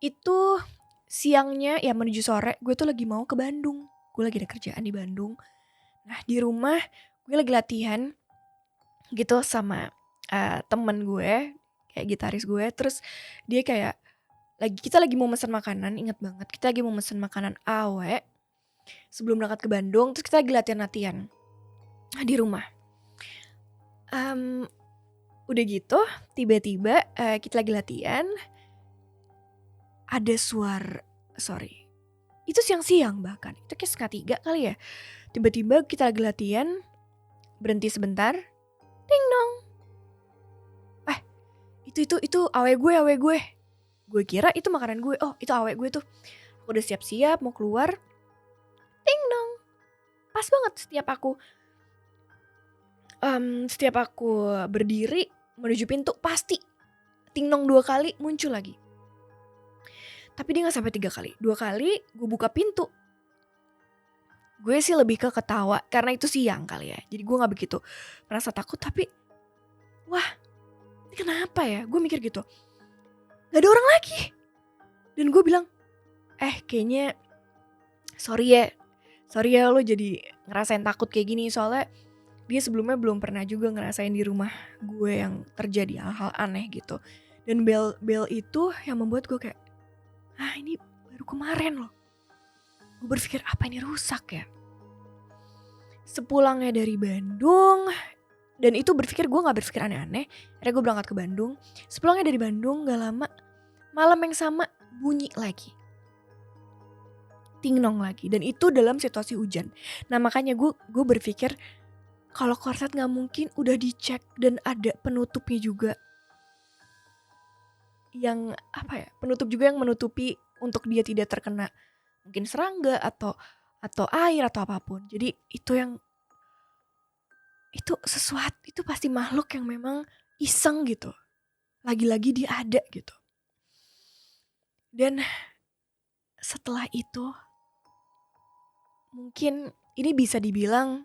itu siangnya ya menuju sore, gue tuh lagi mau ke Bandung. Gue lagi ada kerjaan di Bandung. Nah di rumah gue lagi latihan gitu sama temen gue, kayak gitaris gue. Terus dia kayak kita lagi mau mesen makanan, ingat banget kita lagi mau mesen makanan awe sebelum berangkat ke Bandung. Terus kita lagi latihan di rumah. Udah gitu tiba-tiba kita lagi latihan, ada suara, itu siang-siang, bahkan itu kayak 2:30 kali ya. Tiba-tiba kita lagi latihan, berhenti sebentar, ding dong. Itu awe gue. Gue kira itu makanan gue. Oh itu awe gue tuh. Aku udah siap-siap mau keluar, ding dong. Pas banget setiap aku berdiri menuju pintu, pasti ting dong 2 kali muncul lagi. Tapi dia gak sampai 3 kali. 2 kali gue buka pintu. Gue sih lebih ke ketawa karena itu siang kali ya. Jadi gue gak begitu merasa takut, tapi wah ini kenapa ya? Gue mikir gitu, gak ada orang lagi. Dan gue bilang, kayaknya sorry ya lo jadi ngerasain takut kayak gini. Soalnya dia sebelumnya belum pernah juga ngerasain di rumah gue yang terjadi hal-hal aneh gitu. Dan bel itu yang membuat gue kayak, ini baru kemarin loh. Gue berpikir apa ini rusak ya. Sepulangnya dari Bandung, dan itu gue gak berpikir aneh-aneh. Akhirnya gue berangkat ke Bandung. Sepulangnya dari Bandung gak lama, malam yang sama bunyi lagi, ting nong lagi. Dan itu dalam situasi hujan. Nah makanya gue berpikir kalau korset gak mungkin udah dicek dan ada penutupnya juga, yang penutup juga yang menutupi untuk dia tidak terkena mungkin serangga atau air atau apapun. Jadi itu sesuatu, itu pasti makhluk yang memang iseng gitu. Lagi-lagi dia ada gitu. Dan setelah itu mungkin ini bisa dibilang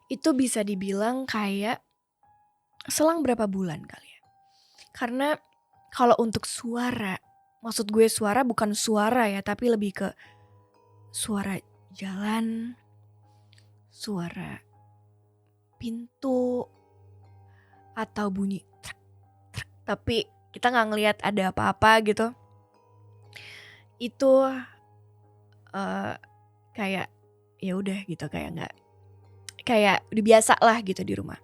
itu bisa dibilang kayak selang berapa bulan kali ya. Karena kalau untuk suara, maksud gue suara bukan suara ya, tapi lebih ke suara jalan, suara pintu, atau bunyi trek, trek, tapi kita nggak ngelihat ada apa-apa gitu. Itu kayak ya udah gitu, kayak udah biasa lah gitu di rumah.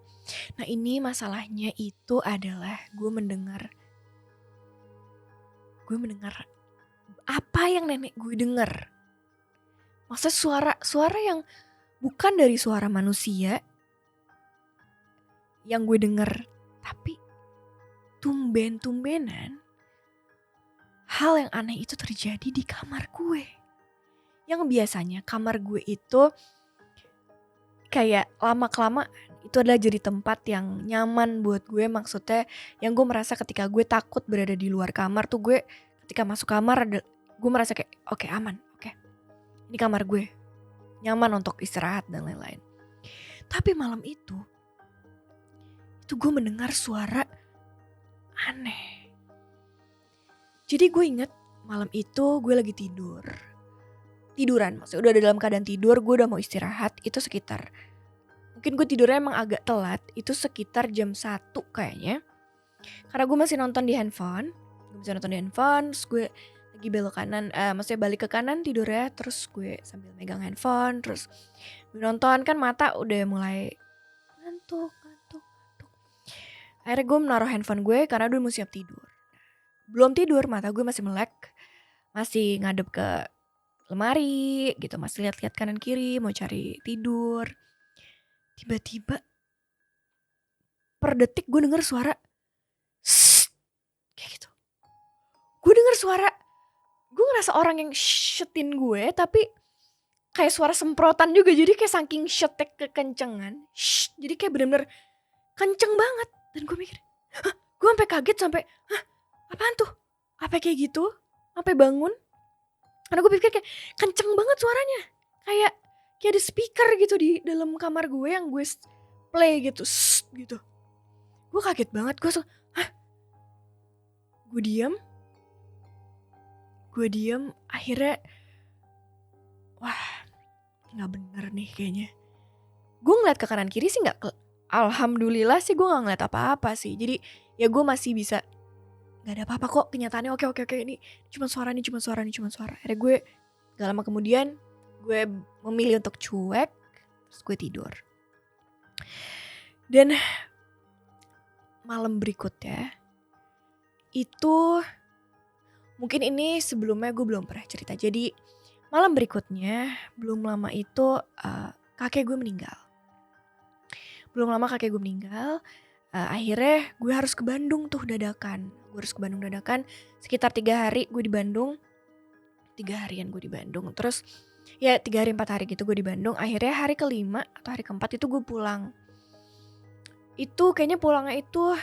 Nah ini masalahnya itu adalah gue mendengar apa yang nenek gue denger. Maksudnya suara yang bukan dari suara manusia yang gue denger, tapi tumben-tumbenan hal yang aneh itu terjadi di kamar gue. Yang biasanya kamar gue itu kayak lama-kelamaan itu adalah jadi tempat yang nyaman buat gue. Maksudnya yang gue merasa ketika gue takut berada di luar kamar tuh, gue ketika masuk kamar gue merasa kayak oke, aman, ini kamar gue, nyaman untuk istirahat dan lain-lain. Tapi malam itu gue mendengar suara aneh. Jadi gue inget malam itu gue lagi tiduran, maksudnya udah dalam keadaan tidur, gue udah mau istirahat. Itu sekitar, mungkin gue tidurnya emang agak telat, itu sekitar jam 1 kayaknya. Karena gue masih nonton di handphone, terus gue lagi lagi belok kanan, maksudnya balik ke kanan tidurnya, terus gue sambil megang handphone, terus gue nonton, kan mata udah mulai ngantuk. Akhirnya gue menaruh handphone gue karena gue mau siap tidur. Belum tidur, mata gue masih melek, masih ngadep ke lemari gitu, masih lihat-lihat kanan kiri mau cari tidur. Tiba-tiba per detik gue denger suara "Shh," kayak gitu. Gue denger suara, gue ngerasa orang yang shetin gue, tapi kayak suara semprotan juga, jadi kayak saking shetnya kekencengan, "Shh," jadi kayak bener-bener kenceng banget. Dan gue mikir, hah, gue sampai kaget, sampai hah, apaan tuh, apa kayak gitu, sampai bangun. Karena gue pikir kayak kenceng banget suaranya, kayak ada speaker gitu di dalam kamar gue yang gue play gitu, "Shh," gitu. Gue kaget banget, gue langsung, hah, gue diam, akhirnya wah nggak bener nih kayaknya. Gue ngeliat ke kanan kiri sih alhamdulillah sih gue nggak ngeliat apa-apa sih. Jadi ya gue masih bisa, nggak ada apa-apa kok, kenyataannya oke, ini cuma suara. Akhirnya gue gak lama kemudian gue memilih untuk cuek, terus gue tidur. Dan malam berikutnya itu, mungkin ini sebelumnya gue belum pernah cerita. Jadi malam berikutnya belum lama itu kakek gue meninggal. Akhirnya gue harus ke Bandung tuh dadakan. Sekitar 3 hari gue di Bandung. 3 harian gue di Bandung. Terus ya 3 hari 4 hari gitu gue di Bandung. Akhirnya hari kelima atau hari keempat itu gue pulang. Itu kayaknya pulangnya itu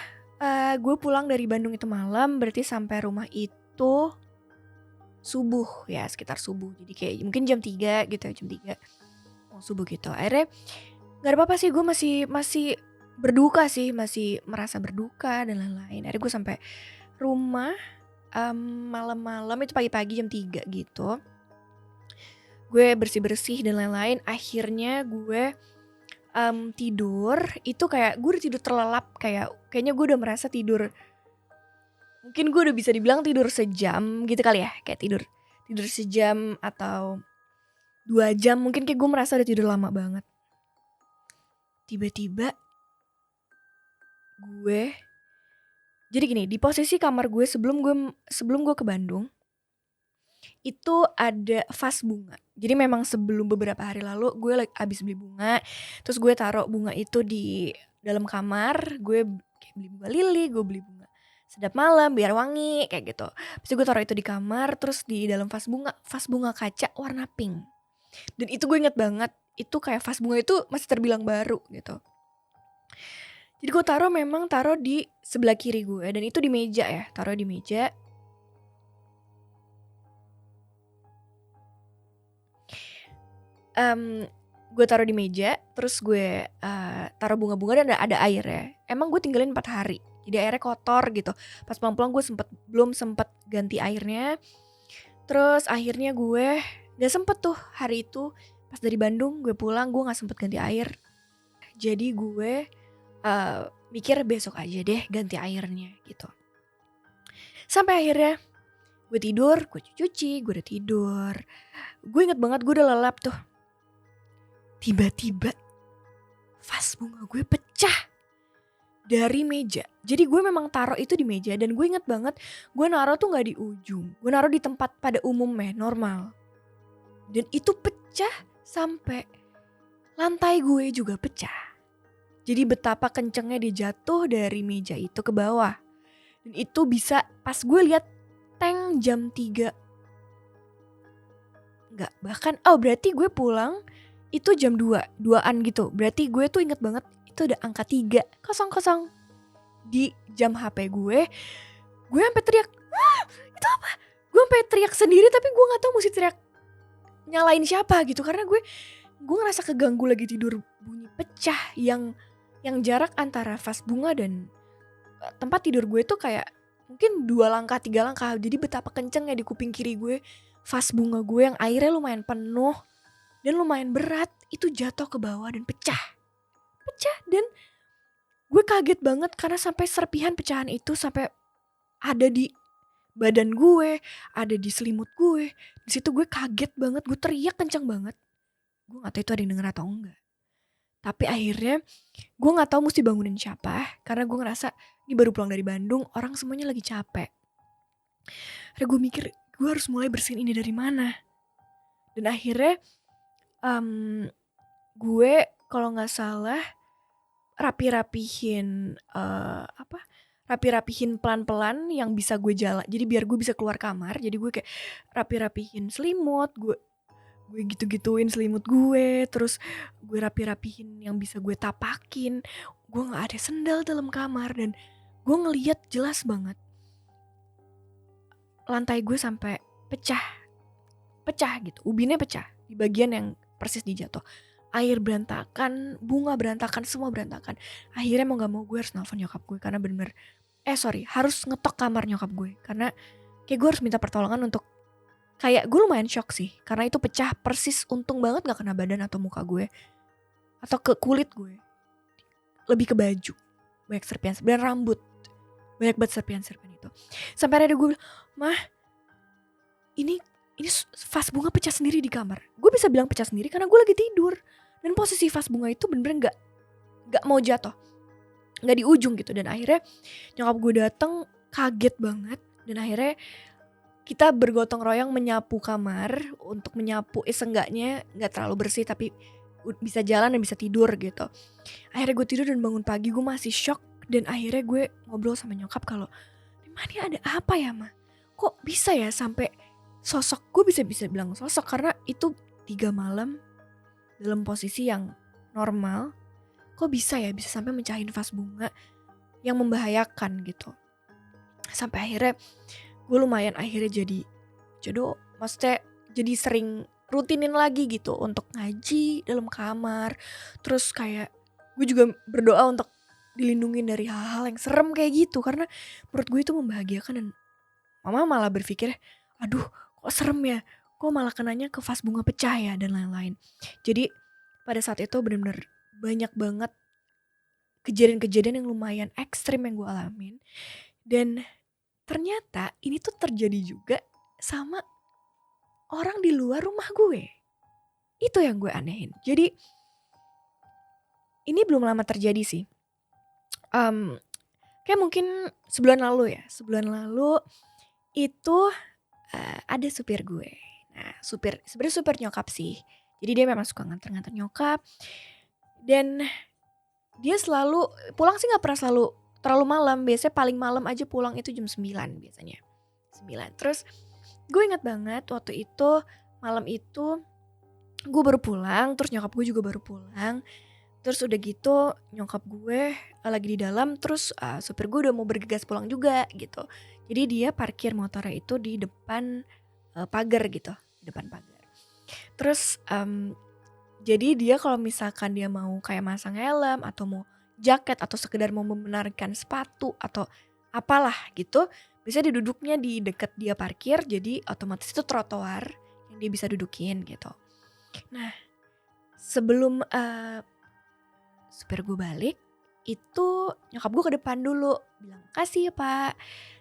gue pulang dari Bandung itu malam. Berarti sampai rumah itu subuh ya, sekitar subuh. Jadi kayak mungkin jam 3 gitu ya, jam 3 mau subuh gitu. Akhirnya gak ada apa-apa sih, gue masih berduka sih, masih merasa berduka dan lain-lain. Akhirnya gue sampai rumah malam-malam itu, pagi-pagi jam 3 gitu. Gue bersih-bersih dan lain-lain. Akhirnya gue tidur. Itu kayak gue udah tidur terlelap, kayaknya gue udah merasa tidur. Mungkin gue udah bisa dibilang tidur sejam gitu kali ya. Kayak tidur sejam atau 2 jam. Mungkin kayak gue merasa udah tidur lama banget. Tiba-tiba gue, jadi gini, di posisi kamar gue sebelum gue ke Bandung itu ada vas bunga. Jadi memang sebelum beberapa hari lalu gue abis beli bunga, terus gue taruh bunga itu di dalam kamar. Gue kayak beli bunga lili, gue beli bunga sedap malam biar wangi kayak gitu. Terus gue taruh itu di kamar, terus di dalam vas bunga kaca warna pink. Dan itu gue inget banget, itu kayak vas bunga itu masih terbilang baru gitu. Jadi gue taruh di sebelah kiri gue, dan itu di meja ya, taruh di meja. Gue taruh di meja, terus gue taruh bunga-bunga dan ada air ya. Emang gue tinggalin 4 hari, jadi airnya kotor gitu. Pas pulang-pulang gue belum sempet ganti airnya. Terus akhirnya gue gak sempet tuh hari itu, pas dari Bandung gue pulang gue gak sempet ganti air. Jadi gue mikir besok aja deh ganti airnya gitu. Sampai akhirnya gue tidur, gue cuci, gue udah tidur. Gue inget banget gue udah lelap tuh. Tiba-tiba vas bunga gue pecah dari meja. Jadi gue memang taruh itu di meja, dan gue inget banget gue naruh tuh gak di ujung. Gue naruh di tempat pada umumnya, normal. Dan itu pecah sampai lantai gue juga pecah. Jadi betapa kencengnya dia jatuh dari meja itu ke bawah. Dan itu bisa pas gue lihat teng jam 3. Enggak, bahkan berarti gue pulang itu jam 2-an gitu. Berarti gue tuh inget banget itu ada angka 300 di jam HP gue. Gue sampai teriak, itu apa? Gue sampai teriak sendiri, tapi gue nggak tahu mesti teriak nyalain siapa gitu, karena gue ngerasa keganggu lagi tidur, bunyi pecah yang jarak antara vas bunga dan tempat tidur gue tuh kayak mungkin 2 langkah 3 langkah. Jadi betapa kencengnya di kuping kiri gue vas bunga gue yang airnya lumayan penuh dan lumayan berat itu jatuh ke bawah dan pecah. Dan gue kaget banget karena sampai serpihan pecahan itu sampai ada di badan gue, ada di selimut gue. Di situ gue kaget banget, gue teriak kencang banget. Gue nggak tahu itu ada yang denger atau enggak. Tapi akhirnya gue nggak tahu mesti bangunin siapa, karena gue ngerasa ini baru pulang dari Bandung, orang semuanya lagi capek. Akhirnya gue mikir gue harus mulai bersihin ini dari mana. Dan akhirnya gue kalau nggak salah rapi-rapihin pelan-pelan yang bisa gue jalan. Jadi biar gue bisa keluar kamar. Jadi gue kayak rapi-rapihin selimut, gue gitu-gituin selimut gue, terus gue rapi-rapihin yang bisa gue tapakin. Gue nggak ada sendal dalam kamar dan gue ngeliat jelas banget lantai gue sampai pecah gitu, ubinnya pecah di bagian yang persis dijatuh. Air berantakan, bunga berantakan, semua berantakan. Akhirnya mau gak mau gue harus nelfon nyokap gue karena bener-bener harus ngetok kamar nyokap gue karena kayak gue harus minta pertolongan untuk kayak gue lumayan shock sih karena itu pecah persis, untung banget gak kena badan atau muka gue atau ke kulit gue, lebih ke baju, banyak serpihan dan rambut, banyak banget serpihan-serpihan itu. Sampai ada gue bilang, "Mah, ini vas bunga pecah sendiri di kamar." Gue bisa bilang pecah sendiri karena gue lagi tidur dan posisi vas bunga itu bener-bener nggak mau jatuh, nggak di ujung gitu. Dan akhirnya nyokap gue datang kaget banget dan akhirnya kita bergotong royong menyapu kamar untuk menyapu seenggaknya nggak terlalu bersih tapi bisa jalan dan bisa tidur gitu. Akhirnya gue tidur dan bangun pagi gue masih shock dan akhirnya gue ngobrol sama nyokap kalau ini ada apa ya Ma? Kok bisa ya sampai sosok, gue bisa bilang sosok karena itu 3 malam dalam posisi yang normal, kok bisa sampai mencahin vas bunga yang membahayakan gitu. Sampai akhirnya gue lumayan jadi jodoh, maksudnya jadi sering rutinin lagi gitu untuk ngaji dalam kamar. Terus kayak gue juga berdoa untuk dilindungin dari hal-hal yang serem kayak gitu karena menurut gue itu membahagiakan. Dan mama malah berpikir, aduh kok serem ya, kok malah kenanya ke vas bunga pecah ya dan lain-lain. Jadi pada saat itu benar-benar banyak banget kejadian-kejadian yang lumayan ekstrim yang gue alamin. Dan ternyata ini tuh terjadi juga sama orang di luar rumah gue. Itu yang gue anehin. Jadi ini belum lama terjadi sih. Kayak mungkin sebulan lalu itu ada supir gue. Nah, sebenarnya supir nyokap sih. Jadi dia memang suka nganter-nganter nyokap. Dan dia selalu pulang sih nggak pernah selalu terlalu malam. Biasanya paling malam aja pulang itu jam 9 biasanya. 9. Terus gue ingat banget waktu itu malam itu gue baru pulang, terus nyokap gue juga baru pulang. Terus udah gitu nyokap gue lagi di dalam, terus supir gue udah mau bergegas pulang juga gitu. Jadi dia parkir motornya itu di depan pagar gitu, di depan pagar. Terus jadi dia kalau misalkan dia mau kayak masang helm atau mau jaket atau sekedar mau membenarkan sepatu atau apalah gitu, bisa diduduknya di dekat dia parkir, jadi otomatis itu trotoar yang dia bisa dudukin gitu. Nah, sebelum supir gue balik, itu nyokap gue ke depan dulu bilang, "Makasih ya Pak,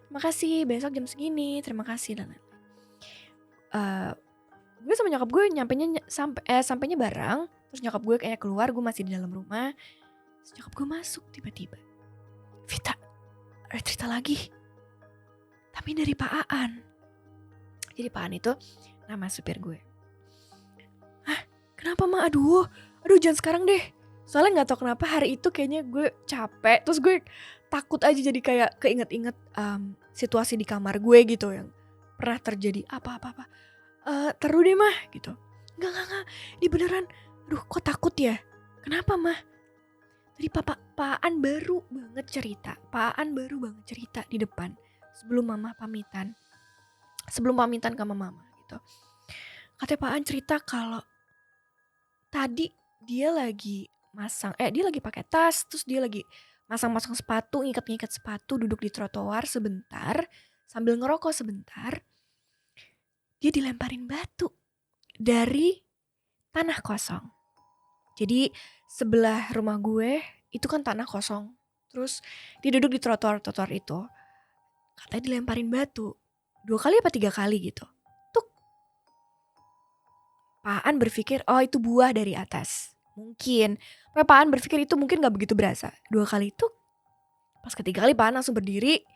makasih besok jam segini, terima kasih." Dan gue sama nyokap gue sampainya bareng. Terus nyokap gue kayaknya keluar, gue masih di dalam rumah. Terus nyokap gue masuk tiba-tiba, "Vita, ada cerita lagi, tapi dari Pak Aan." Jadi Pak Aan itu nama supir gue. "Hah, kenapa Ma? Aduh jangan sekarang deh. Soalnya gak tau kenapa hari itu kayaknya gue capek. Terus gue takut aja jadi kayak keinget-inget situasi di kamar gue gitu yang pernah terjadi apa-apa. Taruh deh Mah gitu. Enggak. Ini beneran. Aduh kok takut ya? Kenapa Mah? Tadi Pak Aan baru banget cerita. Pak Aan baru banget cerita di depan. Sebelum Mama pamitan. Sebelum pamitan sama Mama gitu. Katanya Pak Aan cerita kalau tadi dia lagi dia lagi pakai tas, terus dia lagi masang sepatu, ngikat sepatu, duduk di trotoar sebentar, sambil ngerokok sebentar. Dia dilemparin batu dari tanah kosong. Jadi sebelah rumah gue itu kan tanah kosong. Terus dia duduk di trotoar itu. Katanya dilemparin batu. 2 kali apa 3 kali gitu. Tuk. Pak Aan berpikir oh itu buah dari atas. Mungkin. Pak Aan berpikir itu mungkin gak begitu berasa. 2 kali tuk. Pas ketiga kali Pak Aan langsung berdiri.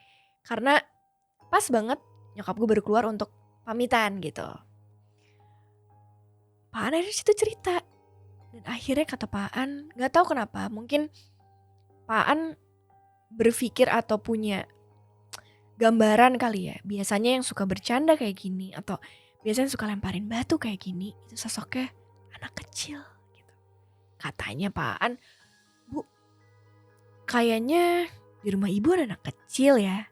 Karena pas banget nyokap gue baru keluar untuk pamitan gitu. Pak Aan akhirnya situ cerita. Dan akhirnya kata Pak Aan, gak tahu kenapa, mungkin Pak Aan berpikir atau punya gambaran kali ya. Biasanya yang suka bercanda kayak gini atau biasanya suka lemparin batu kayak gini, itu sosoknya anak kecil gitu. Katanya Pak Aan, Bu, kayaknya di rumah ibu ada anak kecil ya.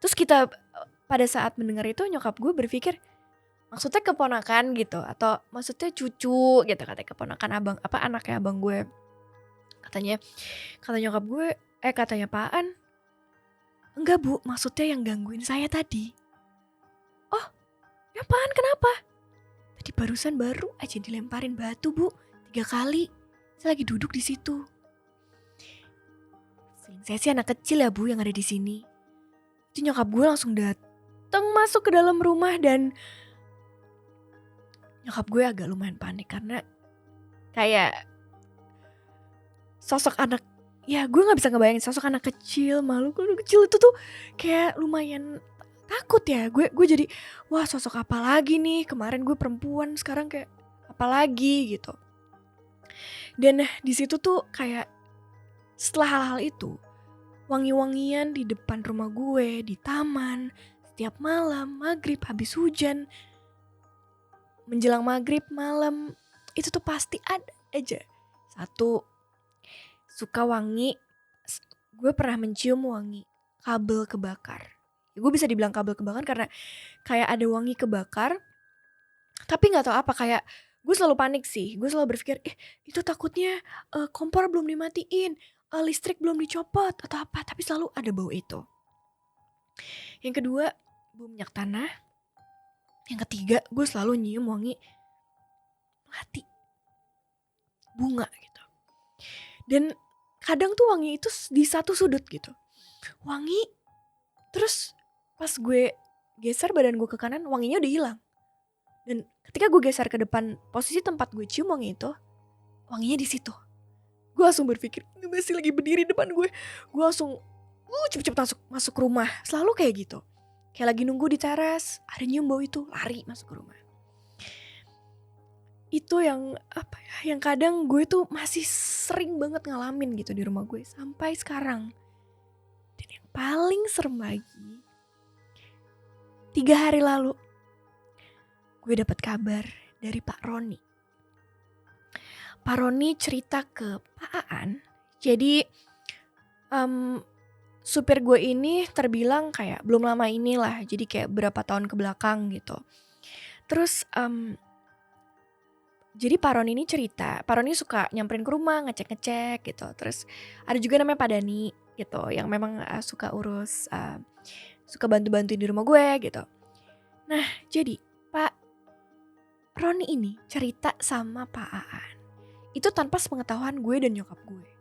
Terus kita pada saat mendengar itu nyokap gue berpikir maksudnya keponakan gitu atau maksudnya cucu gitu, katanya keponakan abang anaknya abang gue. Kata nyokap gue, katanya Pak Aan, enggak Bu, maksudnya yang gangguin saya tadi. Oh, ya Pak Aan kenapa? Tadi barusan baru aja dilemparin batu Bu, 3 kali. Saya lagi duduk di situ. Saya sih anak kecil ya Bu yang ada di sini. Itu nyokap gue langsung datang masuk ke dalam rumah dan nyokap gue agak lumayan panik karena kayak sosok anak, ya gue gak bisa ngebayangin sosok anak kecil, malu anak kecil itu tuh kayak lumayan takut ya. Gue jadi wah sosok apa lagi nih, kemarin gue perempuan sekarang kayak apa lagi gitu. Dan di situ tuh kayak setelah hal-hal itu wangi-wangian di depan rumah gue, di taman, setiap malam, maghrib, habis hujan, menjelang maghrib malam itu tuh pasti ada aja satu suka wangi. Gue pernah mencium wangi kabel kebakar. Gue bisa dibilang kabel kebakar karena kayak ada wangi kebakar. Tapi nggak tahu apa, kayak gue selalu panik sih. Gue selalu berpikir itu takutnya kompor belum dimatiin, listrik belum dicopot atau apa. Tapi selalu ada bau itu. Yang kedua bau minyak tanah. Yang ketiga, gue selalu nyium wangi melati, bunga gitu. Dan kadang tuh wangi itu di satu sudut gitu. Wangi, terus pas gue geser badan gue ke kanan, wanginya udah hilang. Dan ketika gue geser ke depan, posisi tempat gue cium wangi itu, wanginya di situ. Gue langsung berpikir, ini masih lagi berdiri depan gue. Gue langsung cepet-cepet masuk rumah. Selalu kayak gitu. Kayak lagi nunggu di teras, ada nyium bau itu, lari masuk ke rumah. Itu yang apa ya, yang kadang gue tuh masih sering banget ngalamin gitu di rumah gue sampai sekarang. Dan yang paling serem lagi, 3 hari lalu gue dapat kabar dari Pak Roni. Pak Roni cerita ke Pak Aan, jadi supir gue ini terbilang kayak belum lama inilah, jadi kayak berapa tahun ke belakang gitu. Terus jadi Pak Roni ini cerita, Pak Roni suka nyamperin ke rumah, ngecek-ngecek gitu. Terus ada juga namanya Pak Dani gitu, yang memang suka urus, suka bantu-bantuin di rumah gue gitu. Nah jadi Pak Roni ini cerita sama Pak Aan, itu tanpa sepengetahuan gue dan nyokap gue.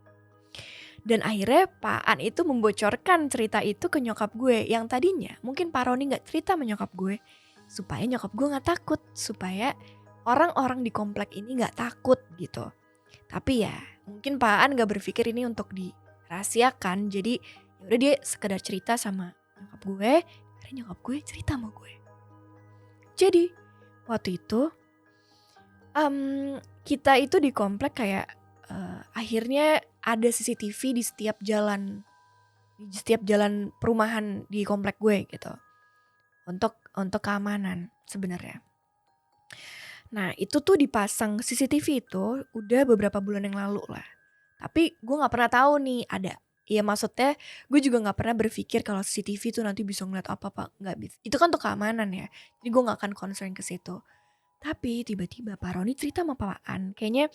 Dan akhirnya Pak Aan itu membocorkan cerita itu ke nyokap gue. Yang tadinya mungkin Pak Roni gak cerita sama nyokap gue, supaya nyokap gue gak takut, supaya orang-orang di komplek ini gak takut gitu. Tapi ya mungkin Pak Aan gak berpikir ini untuk dirahasiakan. Jadi yaudah dia sekedar cerita sama nyokap gue, akhirnya nyokap gue cerita sama gue. Jadi waktu itu kita itu di komplek kayak akhirnya ada CCTV di setiap jalan perumahan di komplek gue gitu, untuk keamanan sebenarnya. Nah itu tuh dipasang CCTV itu udah beberapa bulan yang lalu lah. Tapi gue nggak pernah tahu nih ada. Ya maksudnya gue juga nggak pernah berpikir kalau CCTV itu nanti bisa ngeliat apa nggak bisa. Itu kan untuk keamanan ya. Jadi gue nggak akan concern ke situ. Tapi tiba-tiba Pak Roni cerita sama Pak Aan, kayaknya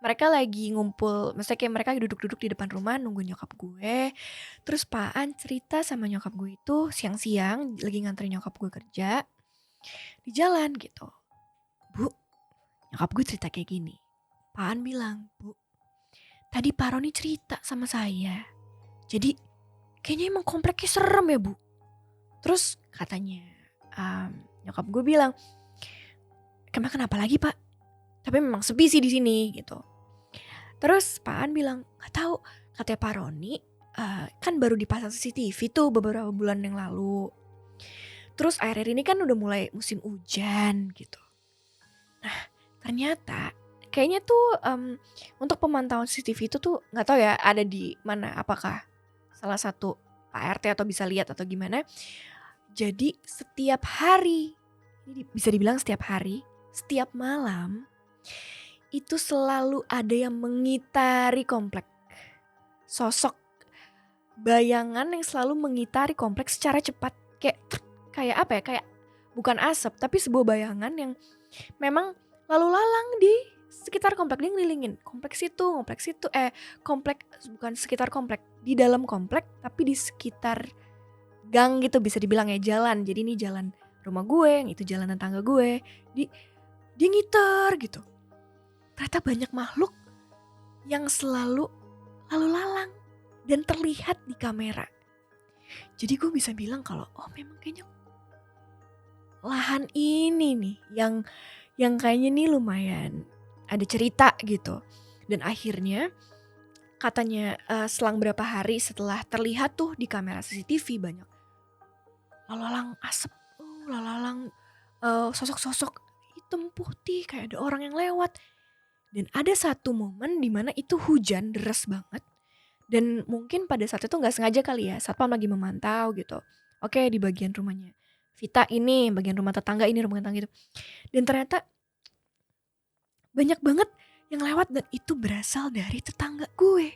mereka lagi ngumpul, maksudnya kayak mereka duduk-duduk di depan rumah nunggu nyokap gue. Terus Pak Aan cerita sama nyokap gue itu siang-siang lagi nganterin nyokap gue kerja di jalan gitu. Bu, nyokap gue cerita kayak gini. Pak Aan bilang, Bu, tadi Pak Roni cerita sama saya. Jadi kayaknya emang kompleknya serem ya Bu. Terus katanya nyokap gue bilang, kenapa lagi Pak? Tapi memang sepi sih di sini gitu. Terus Pak An bilang, nggak tahu, katanya Pak Roni kan baru dipasang CCTV tuh beberapa bulan yang lalu. Terus akhir-akhir ini kan udah mulai musim hujan gitu. Nah ternyata kayaknya tuh untuk pemantauan CCTV itu tuh nggak tahu ya ada di mana, apakah salah satu Pak RT atau bisa lihat atau gimana. Jadi setiap hari, ini bisa dibilang setiap hari, setiap malam itu selalu ada yang mengitari komplek. Sosok bayangan yang selalu mengitari komplek secara cepat, kayak apa ya, kayak bukan asap tapi sebuah bayangan yang memang lalu lalang di sekitar komplek. Dia ngelilingin komplek situ, komplek bukan sekitar komplek, di dalam komplek tapi di sekitar gang gitu bisa dibilang ya, jalan. Jadi ini jalan rumah gue, yang itu jalan tetangga gue, dia ngiter gitu. Ternyata banyak makhluk yang selalu lalu lalang dan terlihat di kamera. Jadi gue bisa bilang kalau memang kayaknya lahan ini nih yang kayaknya nih lumayan ada cerita gitu. Dan akhirnya katanya selang berapa hari setelah terlihat tuh di kamera CCTV banyak lalang asap, lalang sosok-sosok hitam putih kayak ada orang yang lewat. Dan ada satu momen dimana itu hujan deras banget. Dan mungkin pada saat itu gak sengaja kali ya, satpam lagi memantau gitu. Oke, di bagian rumahnya Vita ini, bagian rumah tetangga ini, rumah tetangga itu. Dan ternyata banyak banget yang lewat dan itu berasal dari tetangga gue.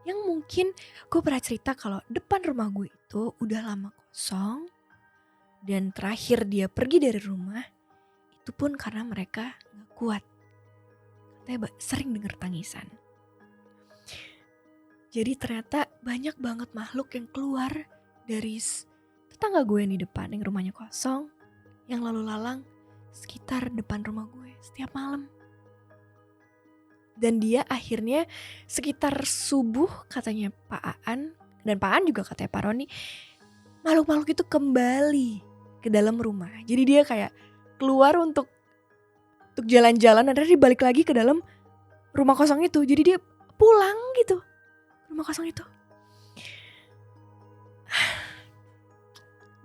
Yang mungkin gue pernah cerita kalau depan rumah gue itu udah lama kosong. Dan terakhir dia pergi dari rumah, itu pun karena mereka gak kuat. Katanya sering denger tangisan. Jadi ternyata banyak banget makhluk yang keluar dari tetangga gue yang di depan, yang rumahnya kosong, yang lalu lalang sekitar depan rumah gue setiap malam. Dan dia akhirnya sekitar subuh katanya Pak Aan, dan Pak Aan juga katanya Pak Roni, makhluk-makhluk itu kembali ke dalam rumah. Jadi dia kayak keluar untuk jalan-jalan, dan dia balik lagi ke dalam rumah kosong itu. Jadi dia pulang gitu rumah kosong itu.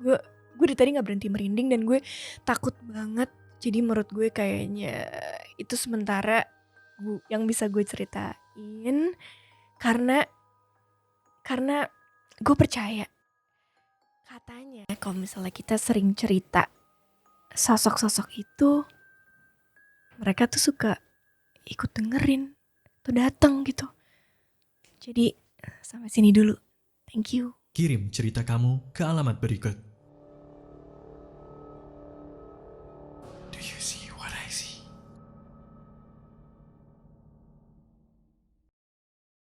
Gue dari tadi gak berhenti merinding dan gue takut banget. Jadi menurut gue kayaknya itu sementara yang bisa gue ceritain. Karena gue percaya, katanya kalau misalnya kita sering cerita sosok-sosok itu, mereka tuh suka ikut dengerin atau datang gitu. Jadi sampai sini dulu. Thank you. Kirim cerita kamu ke alamat berikut.